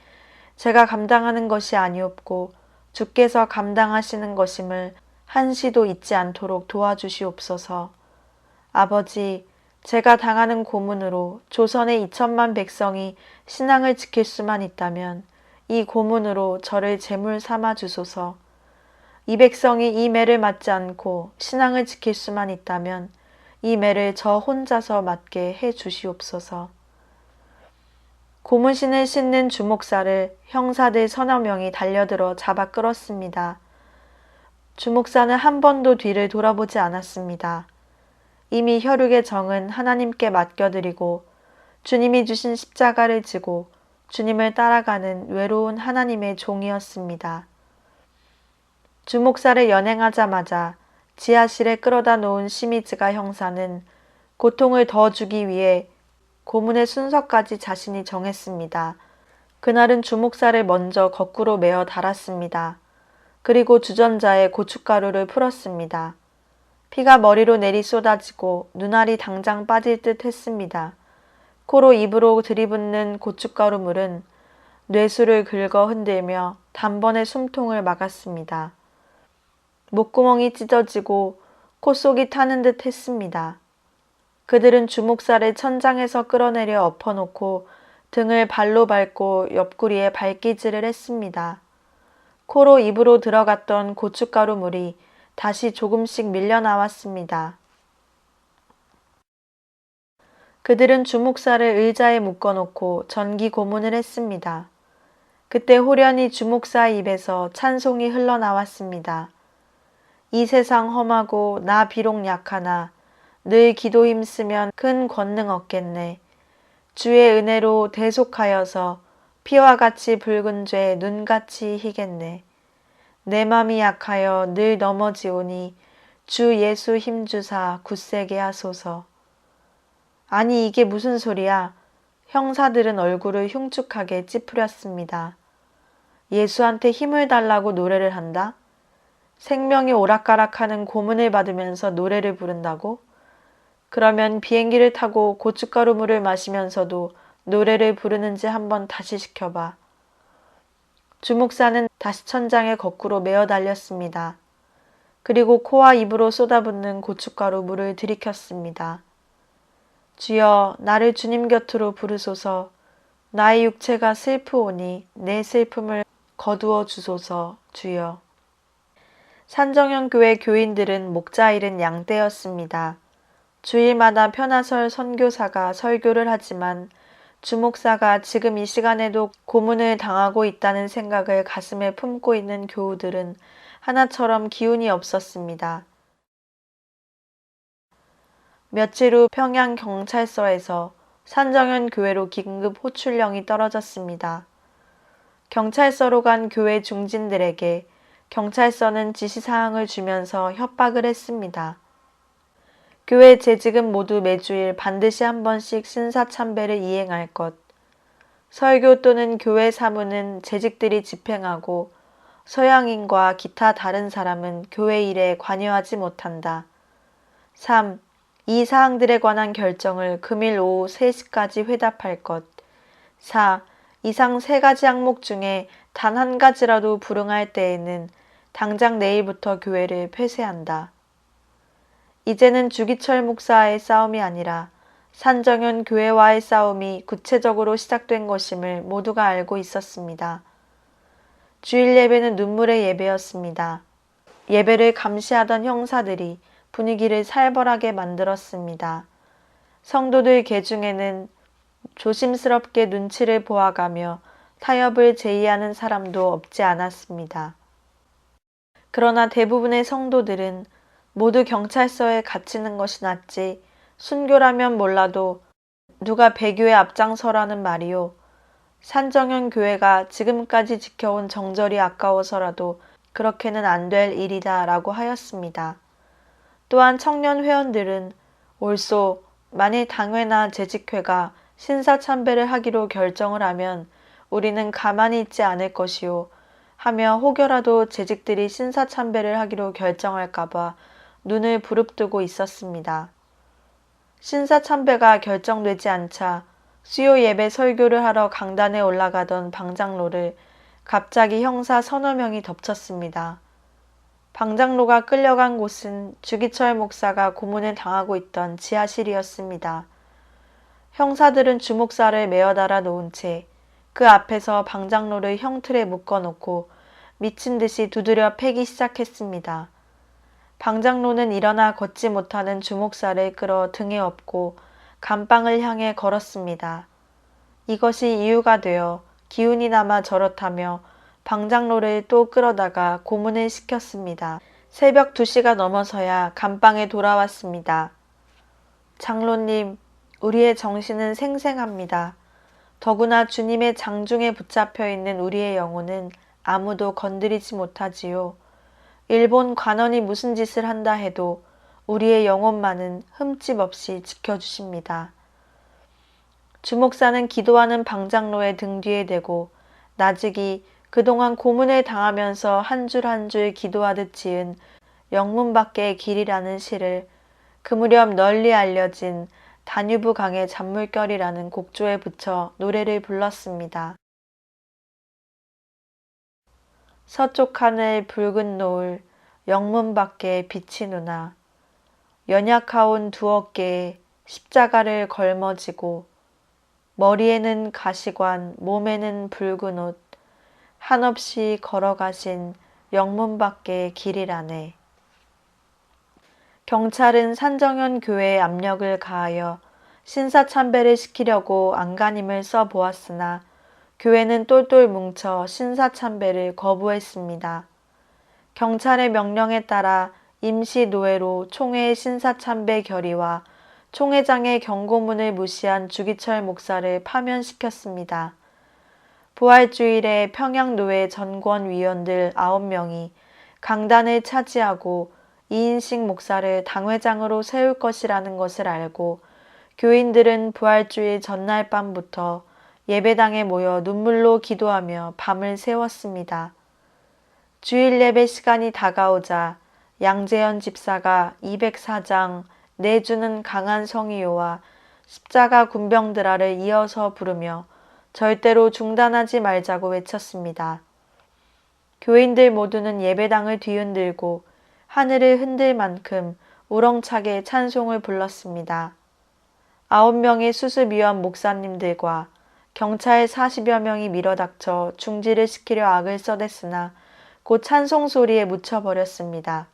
제가 감당하는 것이 아니옵고 주께서 감당하시는 것임을 한시도 잊지 않도록 도와주시옵소서. 아버지, 제가 당하는 고문으로 조선의 2천만 백성이 신앙을 지킬 수만 있다면 이 고문으로 저를 제물 삼아 주소서. 이 백성이 이 매를 맞지 않고 신앙을 지킬 수만 있다면 이 매를 저 혼자서 맞게 해 주시옵소서. 고문신을 싣는 주목사를 형사들 서너 명이 달려들어 잡아 끌었습니다. 주목사는 한 번도 뒤를 돌아보지 않았습니다. 이미 혈육의 정은 하나님께 맡겨드리고 주님이 주신 십자가를 지고 주님을 따라가는 외로운 하나님의 종이었습니다. 주목사를 연행하자마자 지하실에 끌어다 놓은 시미즈가 형사는 고통을 더 주기 위해 고문의 순서까지 자신이 정했습니다. 그날은 주목살을 먼저 거꾸로 메어 달았습니다. 그리고 주전자에 고춧가루를 풀었습니다. 피가 머리로 내리 쏟아지고 눈알이 당장 빠질 듯 했습니다. 코로 입으로 들이붓는 고춧가루 물은 뇌수를 긁어 흔들며 단번에 숨통을 막았습니다. 목구멍이 찢어지고 콧속이 타는 듯 했습니다. 그들은 주목살을 천장에서 끌어내려 엎어놓고 등을 발로 밟고 옆구리에 발기질을 했습니다. 코로 입으로 들어갔던 고춧가루 물이 다시 조금씩 밀려나왔습니다. 그들은 주목살을 의자에 묶어놓고 전기 고문을 했습니다. 그때 호련히 주목사 입에서 찬송이 흘러나왔습니다. 이 세상 험하고 나 비록 약하나 늘 기도 힘쓰면 큰 권능 얻겠네. 주의 은혜로 대속하여서 피와 같이 붉은 죄 눈같이 희겠네. 내 맘이 약하여 늘 넘어지오니 주 예수 힘주사 굳세게 하소서. 아니 이게 무슨 소리야. 형사들은 얼굴을 흉측하게 찌푸렸습니다. 예수한테 힘을 달라고 노래를 한다? 생명이 오락가락하는 고문을 받으면서 노래를 부른다고? 그러면 비행기를 타고 고춧가루 물을 마시면서도 노래를 부르는지 한번 다시 시켜봐. 주목사는 다시 천장에 거꾸로 메어 달렸습니다. 그리고 코와 입으로 쏟아붓는 고춧가루 물을 들이켰습니다. 주여 나를 주님 곁으로 부르소서. 나의 육체가 슬프오니 내 슬픔을 거두어 주소서. 주여. 산정형교회 교인들은 목자 잃은 양떼였습니다. 주일마다 편하설 선교사가 설교를 하지만 주목사가 지금 이 시간에도 고문을 당하고 있다는 생각을 가슴에 품고 있는 교우들은 하나처럼 기운이 없었습니다. 며칠 후 평양경찰서에서 산정현 교회로 긴급 호출령이 떨어졌습니다. 경찰서로 간 교회 중진들에게 경찰서는 지시사항을 주면서 협박을 했습니다. 교회 재직은 모두 매주일 반드시 한 번씩 신사참배를 이행할 것. 설교 또는 교회 사무는 재직들이 집행하고 서양인과 기타 다른 사람은 교회 일에 관여하지 못한다. 3. 이 사항들에 관한 결정을 금일 오후 3시까지 회답할 것. 4. 이상 3가지 항목 중에 단 한 가지라도 불응할 때에는 당장 내일부터 교회를 폐쇄한다. 이제는 주기철 목사와의 싸움이 아니라 산정현 교회와의 싸움이 구체적으로 시작된 것임을 모두가 알고 있었습니다. 주일 예배는 눈물의 예배였습니다. 예배를 감시하던 형사들이 분위기를 살벌하게 만들었습니다. 성도들 계중에는 조심스럽게 눈치를 보아가며 타협을 제의하는 사람도 없지 않았습니다. 그러나 대부분의 성도들은 모두 경찰서에 갇히는 것이 낫지 순교라면 몰라도 누가 배교에 앞장서라는 말이요. 산정현 교회가 지금까지 지켜온 정절이 아까워서라도 그렇게는 안 될 일이다 라고 하였습니다. 또한 청년 회원들은 올소 만일 당회나 재직회가 신사참배를 하기로 결정을 하면 우리는 가만히 있지 않을 것이요 하며 혹여라도 재직들이 신사참배를 하기로 결정할까봐 눈을 부릅뜨고 있었습니다. 신사참배가 결정되지 않자 수요 예배 설교를 하러 강단에 올라가던 방장로를 갑자기 형사 서너 명이 덮쳤습니다. 방장로가 끌려간 곳은 주기철 목사가 고문을 당하고 있던 지하실이었습니다. 형사들은 주목사를 메어달아 놓은 채 그 앞에서 방장로를 형틀에 묶어놓고 미친 듯이 두드려 패기 시작했습니다. 방장로는 일어나 걷지 못하는 주목사를 끌어 등에 업고 감방을 향해 걸었습니다. 이것이 이유가 되어 기운이 남아 저렇다며 방장로를 또 끌어다가 고문을 시켰습니다. 새벽 2시가 넘어서야 감방에 돌아왔습니다. 장로님, 우리의 정신은 생생합니다. 더구나 주님의 장중에 붙잡혀 있는 우리의 영혼은 아무도 건드리지 못하지요. 일본 관원이 무슨 짓을 한다 해도 우리의 영혼만은 흠집 없이 지켜주십니다. 주목사는 기도하는 방장로의 등 뒤에 대고 나직이 그동안 고문을 당하면서 한 줄 한 줄 기도하듯 지은 영문 밖의 길이라는 시를 그 무렵 널리 알려진 다뉴브 강의 잔물결이라는 곡조에 붙여 노래를 불렀습니다. 서쪽 하늘 붉은 노을 영문 밖에 빛이 누나 연약하온 두 어깨에 십자가를 걸머지고 머리에는 가시관 몸에는 붉은 옷 한없이 걸어가신 영문 밖의 길이라네. 경찰은 산정현 교회에 압력을 가하여 신사참배를 시키려고 안간힘을 써보았으나 교회는 똘똘 뭉쳐 신사참배를 거부했습니다. 경찰의 명령에 따라 임시노예로 총회의 신사참배 결의와 총회장의 경고문을 무시한 주기철 목사를 파면시켰습니다. 부활주일에 평양노회 전권위원들 9명이 강단을 차지하고 이인식 목사를 당회장으로 세울 것이라는 것을 알고 교인들은 부활주일 전날 밤부터 예배당에 모여 눈물로 기도하며 밤을 새웠습니다. 주일 예배 시간이 다가오자 양재현 집사가 204장 내주는 강한 성의요와 십자가 군병들아를 이어서 부르며 절대로 중단하지 말자고 외쳤습니다. 교인들 모두는 예배당을 뒤흔들고 하늘을 흔들 만큼 우렁차게 찬송을 불렀습니다. 9명의 수습위원 목사님들과 경찰 40여 명이 밀어닥쳐 중지를 시키려 악을 써댔으나 곧 찬송 소리에 묻혀버렸습니다.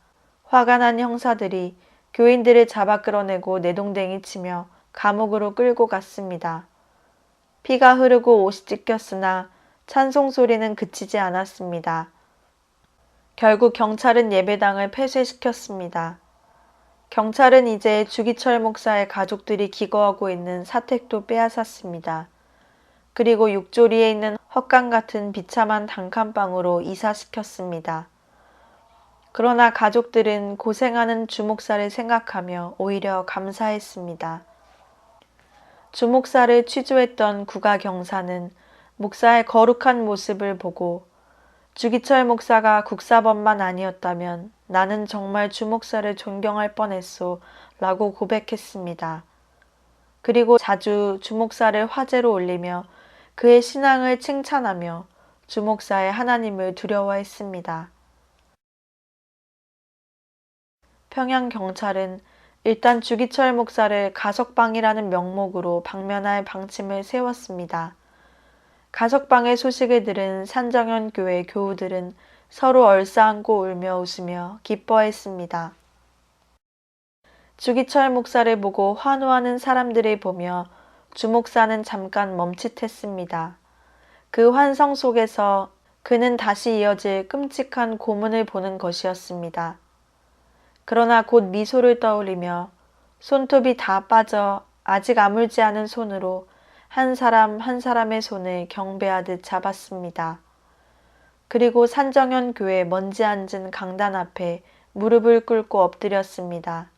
화가 난 형사들이 교인들을 잡아 끌어내고 내동댕이 치며 감옥으로 끌고 갔습니다. 피가 흐르고 옷이 찢겼으나 찬송 소리는 그치지 않았습니다. 결국 경찰은 예배당을 폐쇄시켰습니다. 경찰은 이제 주기철 목사의 가족들이 기거하고 있는 사택도 빼앗았습니다. 그리고 육조리에 있는 헛간 같은 비참한 단칸방으로 이사시켰습니다. 그러나 가족들은 고생하는 주목사를 생각하며 오히려 감사했습니다. 주목사를 취조했던 국가경사는 목사의 거룩한 모습을 보고 주기철 목사가 국사범만 아니었다면 나는 정말 주목사를 존경할 뻔했소 라고 고백했습니다. 그리고 자주 주목사를 화제로 올리며 그의 신앙을 칭찬하며 주목사의 하나님을 두려워했습니다. 평양경찰은 일단 주기철 목사를 가석방이라는 명목으로 방면할 방침을 세웠습니다. 가석방의 소식을 들은 산정현 교회 교우들은 서로 얼싸안고 울며 웃으며 기뻐했습니다. 주기철 목사를 보고 환호하는 사람들을 보며 주 목사는 잠깐 멈칫했습니다. 그 환성 속에서 그는 다시 이어질 끔찍한 고문을 보는 것이었습니다. 그러나 곧 미소를 떠올리며 손톱이 다 빠져 아직 아물지 않은 손으로 한 사람 한 사람의 손을 경배하듯 잡았습니다. 그리고 산정현 교회 먼지 앉은 강단 앞에 무릎을 꿇고 엎드렸습니다.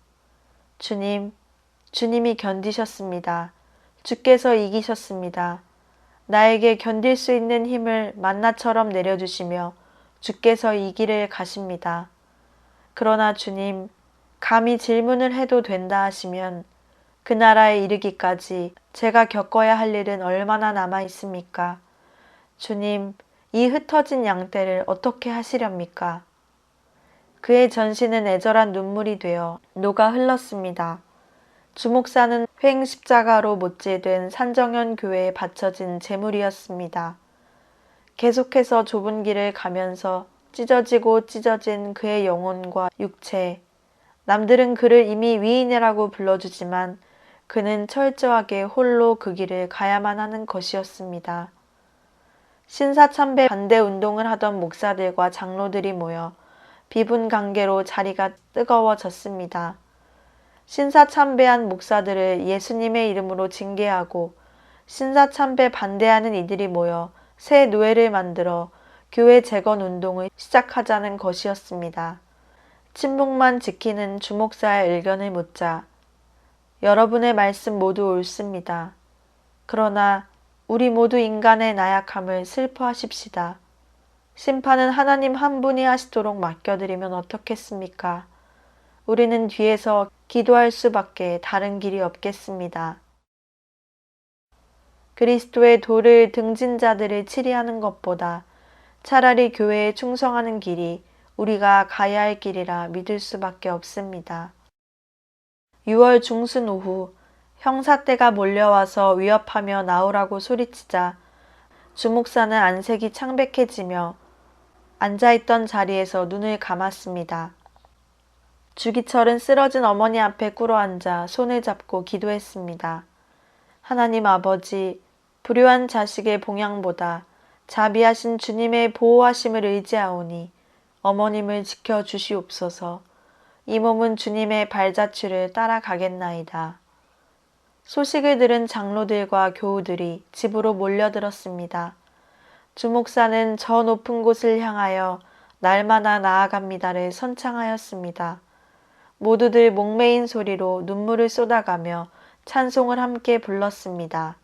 주님, 주님이 견디셨습니다. 주께서 이기셨습니다. 나에게 견딜 수 있는 힘을 만나처럼 내려주시며 주께서 이 길을 가십니다. 그러나 주님, 감히 질문을 해도 된다 하시면 그 나라에 이르기까지 제가 겪어야 할 일은 얼마나 남아 있습니까? 주님, 이 흩어진 양떼를 어떻게 하시렵니까? 그의 전신은 애절한 눈물이 되어 녹아 흘렀습니다. 주목사는 횡 십자가로 못질된 산정현 교회에 바쳐진 제물이었습니다. 계속해서 좁은 길을 가면서 찢어지고 찢어진 그의 영혼과 육체, 남들은 그를 이미 위인이라고 불러주지만 그는 철저하게 홀로 그 길을 가야만 하는 것이었습니다. 신사참배 반대 운동을 하던 목사들과 장로들이 모여 비분관계로 자리가 뜨거워졌습니다. 신사참배한 목사들을 예수님의 이름으로 징계하고 신사참배 반대하는 이들이 모여 새 노예를 만들어 교회 재건 운동을 시작하자는 것이었습니다. 침묵만 지키는 주목사의 의견을 묻자 여러분의 말씀 모두 옳습니다. 그러나 우리 모두 인간의 나약함을 슬퍼하십시다. 심판은 하나님 한 분이 하시도록 맡겨드리면 어떻겠습니까? 우리는 뒤에서 기도할 수밖에 다른 길이 없겠습니다. 그리스도의 도를 등진 자들을 치리하는 것보다 차라리 교회에 충성하는 길이 우리가 가야 할 길이라 믿을 수밖에 없습니다. 6월 중순 오후 형사떼가 몰려와서 위협하며 나오라고 소리치자 주목사는 안색이 창백해지며 앉아있던 자리에서 눈을 감았습니다. 주기철은 쓰러진 어머니 앞에 꿇어앉아 손을 잡고 기도했습니다. 하나님 아버지, 불효한 자식의 봉양보다 자비하신 주님의 보호하심을 의지하오니 어머님을 지켜주시옵소서. 이 몸은 주님의 발자취를 따라가겠나이다. 소식을 들은 장로들과 교우들이 집으로 몰려들었습니다. 주목사는 저 높은 곳을 향하여 날마다 나아갑니다를 선창하였습니다. 모두들 목매인 소리로 눈물을 쏟아가며 찬송을 함께 불렀습니다.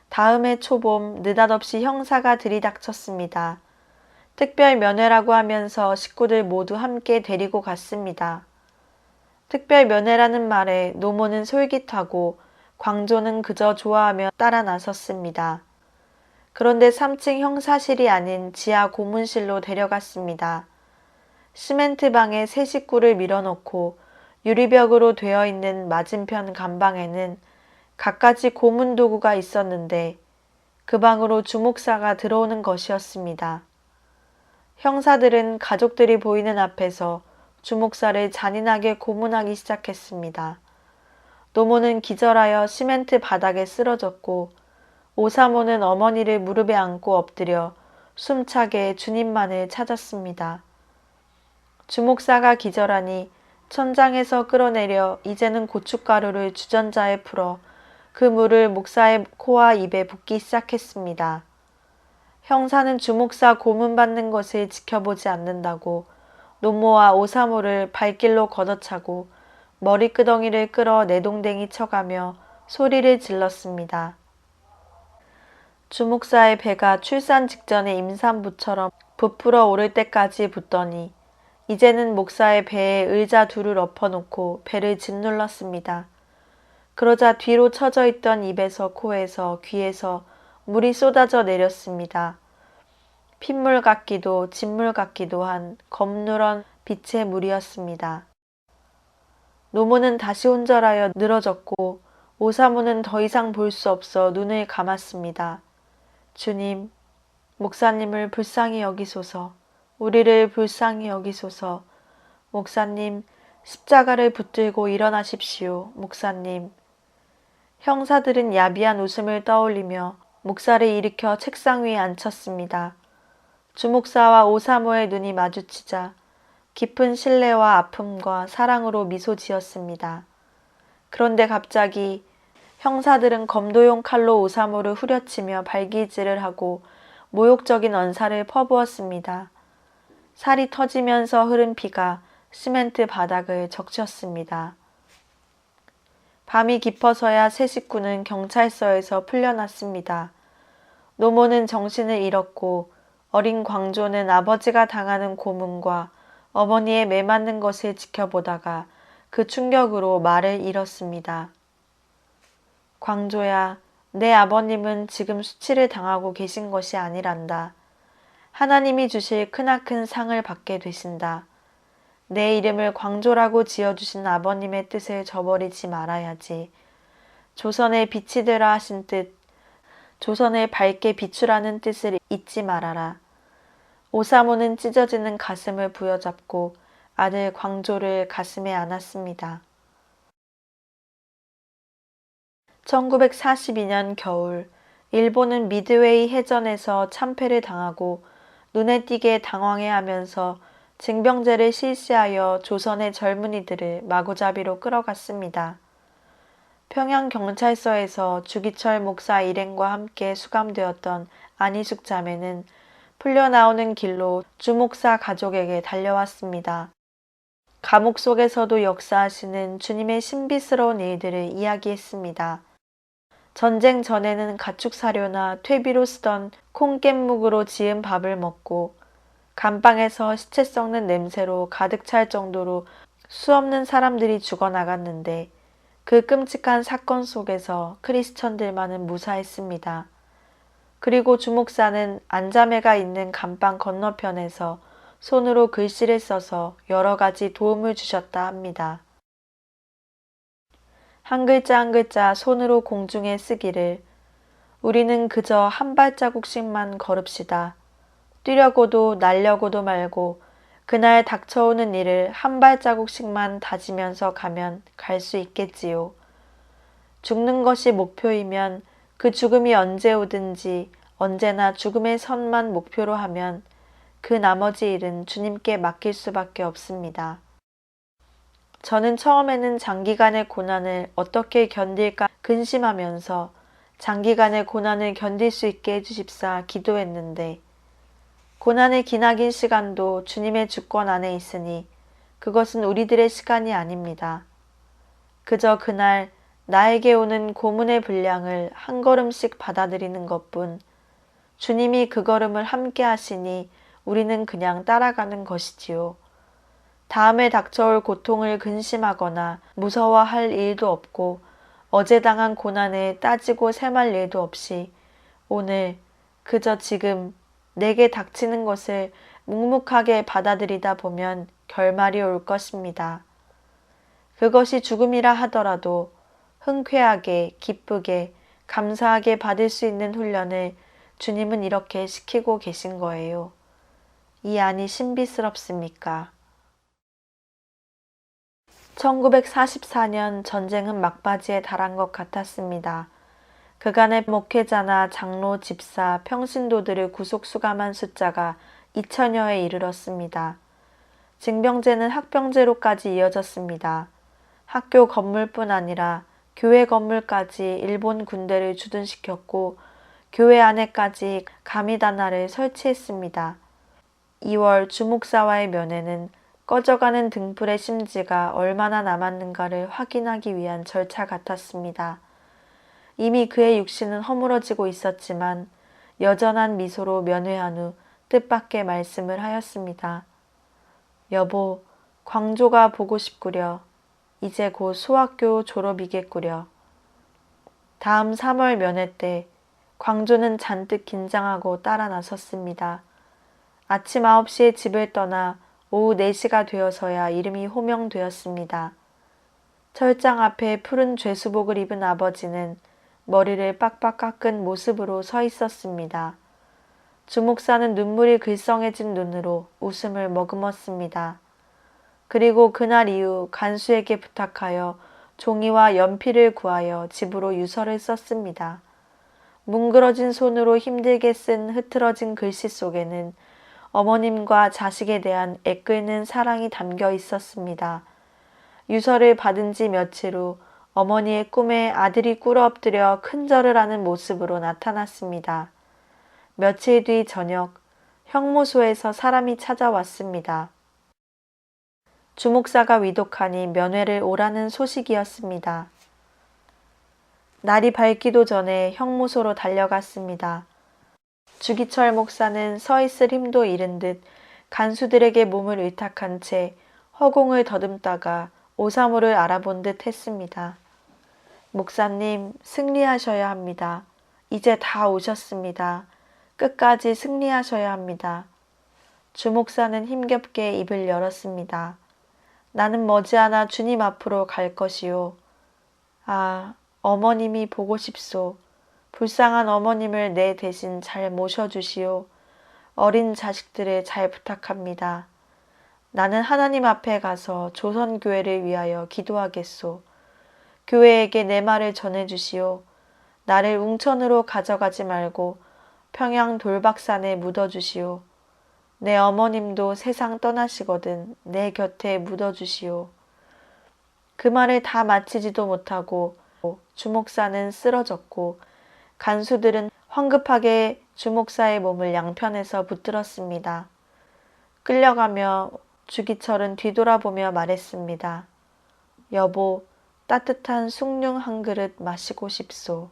다음 해 초봄 느닷없이 형사가 들이닥쳤습니다. 특별 면회라고 하면서 식구들 모두 함께 데리고 갔습니다. 특별 면회라는 말에 노모는 솔깃하고 광조는 그저 좋아하며 따라 나섰습니다. 그런데 3층 형사실이 아닌 지하 고문실로 데려갔습니다. 시멘트 방에 세 식구를 밀어넣고 유리벽으로 되어 있는 맞은편 간방에는 갖가지 고문 도구가 있었는데 그 방으로 주목사가 들어오는 것이었습니다. 형사들은 가족들이 보이는 앞에서 주목사를 잔인하게 고문하기 시작했습니다. 노모는 기절하여 시멘트 바닥에 쓰러졌고 오사모는 어머니를 무릎에 안고 엎드려 숨차게 주님만을 찾았습니다. 주목사가 기절하니 천장에서 끌어내려 이제는 고춧가루를 주전자에 풀어 그 물을 목사의 코와 입에 붓기 시작했습니다. 형사는 주목사 고문받는 것을 지켜보지 않는다고 노모와 오사모를 발길로 걷어차고 머리끄덩이를 끌어 내동댕이 쳐가며 소리를 질렀습니다. 주목사의 배가 출산 직전의 임산부처럼 부풀어 오를 때까지 붓더니 이제는 목사의 배에 의자 둘을 엎어놓고 배를 짓눌렀습니다. 그러자 뒤로 처져 있던 입에서 코에서 귀에서 물이 쏟아져 내렸습니다. 핏물 같기도 진물 같기도 한 검누런 빛의 물이었습니다. 노모는 다시 혼절하여 늘어졌고 오사모는 더 이상 볼 수 없어 눈을 감았습니다. 주님, 목사님을 불쌍히 여기소서. 우리를 불쌍히 여기소서. 목사님, 십자가를 붙들고 일어나십시오. 목사님. 형사들은 야비한 웃음을 떠올리며 목사를 일으켜 책상 위에 앉혔습니다. 주목사와 오사모의 눈이 마주치자 깊은 신뢰와 아픔과 사랑으로 미소 지었습니다. 그런데 갑자기 형사들은 검도용 칼로 오사모를 후려치며 발기질을 하고 모욕적인 언사를 퍼부었습니다. 살이 터지면서 흐른 피가 시멘트 바닥을 적셨습니다. 밤이 깊어서야 세 식구는 경찰서에서 풀려났습니다. 노모는 정신을 잃었고 어린 광조는 아버지가 당하는 고문과 어머니의 매맞는 것을 지켜보다가 그 충격으로 말을 잃었습니다. 광조야, 내 아버님은 지금 수치를 당하고 계신 것이 아니란다. 하나님이 주실 크나큰 상을 받게 되신다. 내 이름을 광조라고 지어주신 아버님의 뜻을 저버리지 말아야지. 조선의 빛이 되라 하신 뜻, 조선을 밝게 비추라는 뜻을 잊지 말아라. 오사모는 찢어지는 가슴을 부여잡고 아들 광조를 가슴에 안았습니다. 1942년 겨울, 일본은 미드웨이 해전에서 참패를 당하고 눈에 띄게 당황해하면서 징병제를 실시하여 조선의 젊은이들을 마구잡이로 끌어갔습니다. 평양경찰서에서 주기철 목사 일행과 함께 수감되었던 안희숙 자매는 풀려나오는 길로 주 목사 가족에게 달려왔습니다. 감옥 속에서도 역사하시는 주님의 신비스러운 일들을 이야기했습니다. 전쟁 전에는 가축 사료나 퇴비로 쓰던 콩깻묵으로 지은 밥을 먹고 감방에서 시체 썩는 냄새로 가득 찰 정도로 수없는 사람들이 죽어나갔는데 그 끔찍한 사건 속에서 크리스천들만은 무사했습니다. 그리고 주목사는 안자매가 있는 감방 건너편에서 손으로 글씨를 써서 여러 가지 도움을 주셨다 합니다. 한 글자 한 글자 손으로 공중에 쓰기를 우리는 그저 한 발자국씩만 걸읍시다. 뛰려고도 날려고도 말고 그날 닥쳐오는 일을 한 발자국씩만 다지면서 가면 갈 수 있겠지요. 죽는 것이 목표이면 그 죽음이 언제 오든지 언제나 죽음의 선만 목표로 하면 그 나머지 일은 주님께 맡길 수밖에 없습니다. 저는 처음에는 장기간의 고난을 어떻게 견딜까 근심하면서 장기간의 고난을 견딜 수 있게 해주십사 기도했는데 고난의 기나긴 시간도 주님의 주권 안에 있으니 그것은 우리들의 시간이 아닙니다. 그저 그날 나에게 오는 고문의 분량을 한 걸음씩 받아들이는 것뿐 주님이 그 걸음을 함께 하시니 우리는 그냥 따라가는 것이지요. 다음에 닥쳐올 고통을 근심하거나 무서워할 일도 없고 어제 당한 고난에 따지고 셈할 일도 없이 오늘 그저 지금 내게 닥치는 것을 묵묵하게 받아들이다 보면 결말이 올 것입니다. 그것이 죽음이라 하더라도 흔쾌하게 기쁘게 감사하게 받을 수 있는 훈련을 주님은 이렇게 시키고 계신 거예요. 이 안이 신비스럽습니까? 1944년 전쟁은 막바지에 달한 것 같았습니다. 그간의 목회자나 장로, 집사, 평신도들을 구속 수감한 숫자가 2천여에 이르렀습니다. 징병제는 학병제로까지 이어졌습니다. 학교 건물뿐 아니라 교회 건물까지 일본 군대를 주둔시켰고 교회 안에까지 가미다나를 설치했습니다. 2월 주목사와의 면회는 꺼져가는 등불의 심지가 얼마나 남았는가를 확인하기 위한 절차 같았습니다. 이미 그의 육신은 허물어지고 있었지만 여전한 미소로 면회한 후 뜻밖의 말씀을 하였습니다. 여보, 광조가 보고 싶구려. 이제 곧 소학교 졸업이겠구려. 다음 3월 면회 때 광조는 잔뜩 긴장하고 따라 나섰습니다. 아침 9시에 집을 떠나 오후 4시가 되어서야 이름이 호명되었습니다. 철장 앞에 푸른 죄수복을 입은 아버지는 머리를 빡빡 깎은 모습으로 서 있었습니다. 주목사는 눈물이 글썽해진 눈으로 웃음을 머금었습니다. 그리고 그날 이후 간수에게 부탁하여 종이와 연필을 구하여 집으로 유서를 썼습니다. 뭉그러진 손으로 힘들게 쓴 흐트러진 글씨 속에는 어머님과 자식에 대한 애끓는 사랑이 담겨 있었습니다. 유서를 받은 지 며칠 후 어머니의 꿈에 아들이 꿇어엎드려 큰절을 하는 모습으로 나타났습니다. 며칠 뒤 저녁 형무소에서 사람이 찾아왔습니다. 주목사가 위독하니 면회를 오라는 소식이었습니다. 날이 밝기도 전에 형무소로 달려갔습니다. 주기철 목사는 서 있을 힘도 잃은 듯 간수들에게 몸을 의탁한 채 허공을 더듬다가 오사무를 알아본 듯 했습니다. 목사님, 승리하셔야 합니다. 이제 다 오셨습니다. 끝까지 승리하셔야 합니다. 주목사는 힘겹게 입을 열었습니다. 나는 머지않아 주님 앞으로 갈 것이요. 아, 어머님이 보고 싶소. 불쌍한 어머님을 내 대신 잘 모셔주시오. 어린 자식들을 잘 부탁합니다. 나는 하나님 앞에 가서 조선교회를 위하여 기도하겠소. 교회에게 내 말을 전해주시오. 나를 웅천으로 가져가지 말고 평양 돌박산에 묻어주시오. 내 어머님도 세상 떠나시거든 내 곁에 묻어주시오. 그 말을 다 마치지도 못하고 주목사는 쓰러졌고 간수들은 황급하게 주목사의 몸을 양편에서 붙들었습니다. 끌려가며 주기철은 뒤돌아보며 말했습니다. 여보, 따뜻한 숭늉 한 그릇 마시고 싶소.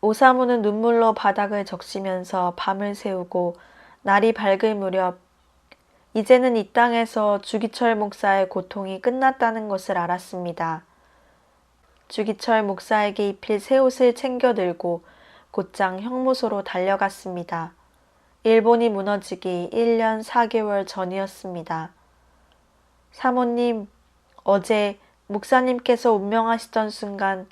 오사무는 눈물로 바닥을 적시면서 밤을 새우고 날이 밝을 무렵 이제는 이 땅에서 주기철 목사의 고통이 끝났다는 것을 알았습니다. 주기철 목사에게 입힐 새 옷을 챙겨 들고 곧장 형무소로 달려갔습니다. 일본이 무너지기 1년 4개월 전이었습니다. 사모님, 어제 목사님께서 운명하시던 순간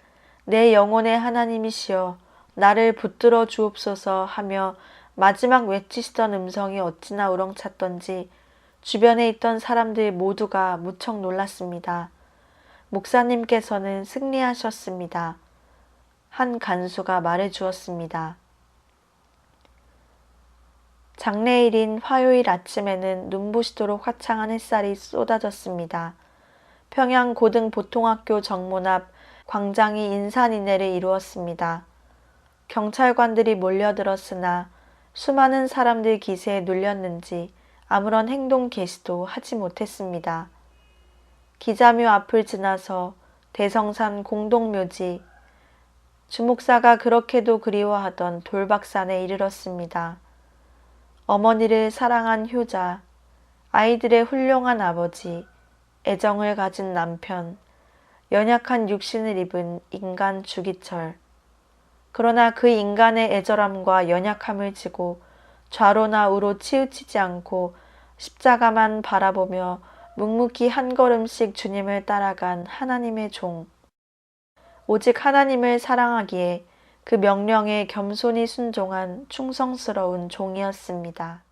내 영혼의 하나님이시여 나를 붙들어 주옵소서 하며 마지막 외치시던 음성이 어찌나 우렁찼던지 주변에 있던 사람들 모두가 무척 놀랐습니다. 목사님께서는 승리하셨습니다. 한 간수가 말해주었습니다. 장례일인 화요일 아침에는 눈부시도록 화창한 햇살이 쏟아졌습니다. 평양 고등보통학교 정문 앞 광장이 인산인해를 이루었습니다. 경찰관들이 몰려들었으나 수많은 사람들 기세에 눌렸는지 아무런 행동 개시도 하지 못했습니다. 기자묘 앞을 지나서 대성산 공동묘지, 주목사가 그렇게도 그리워하던 돌박산에 이르렀습니다. 어머니를 사랑한 효자, 아이들의 훌륭한 아버지, 애정을 가진 남편, 연약한 육신을 입은 인간 주기철. 그러나 그 인간의 애절함과 연약함을 지고 좌로나 우로 치우치지 않고 십자가만 바라보며 묵묵히 한 걸음씩 주님을 따라간 하나님의 종. 오직 하나님을 사랑하기에 그 명령에 겸손히 순종한 충성스러운 종이었습니다.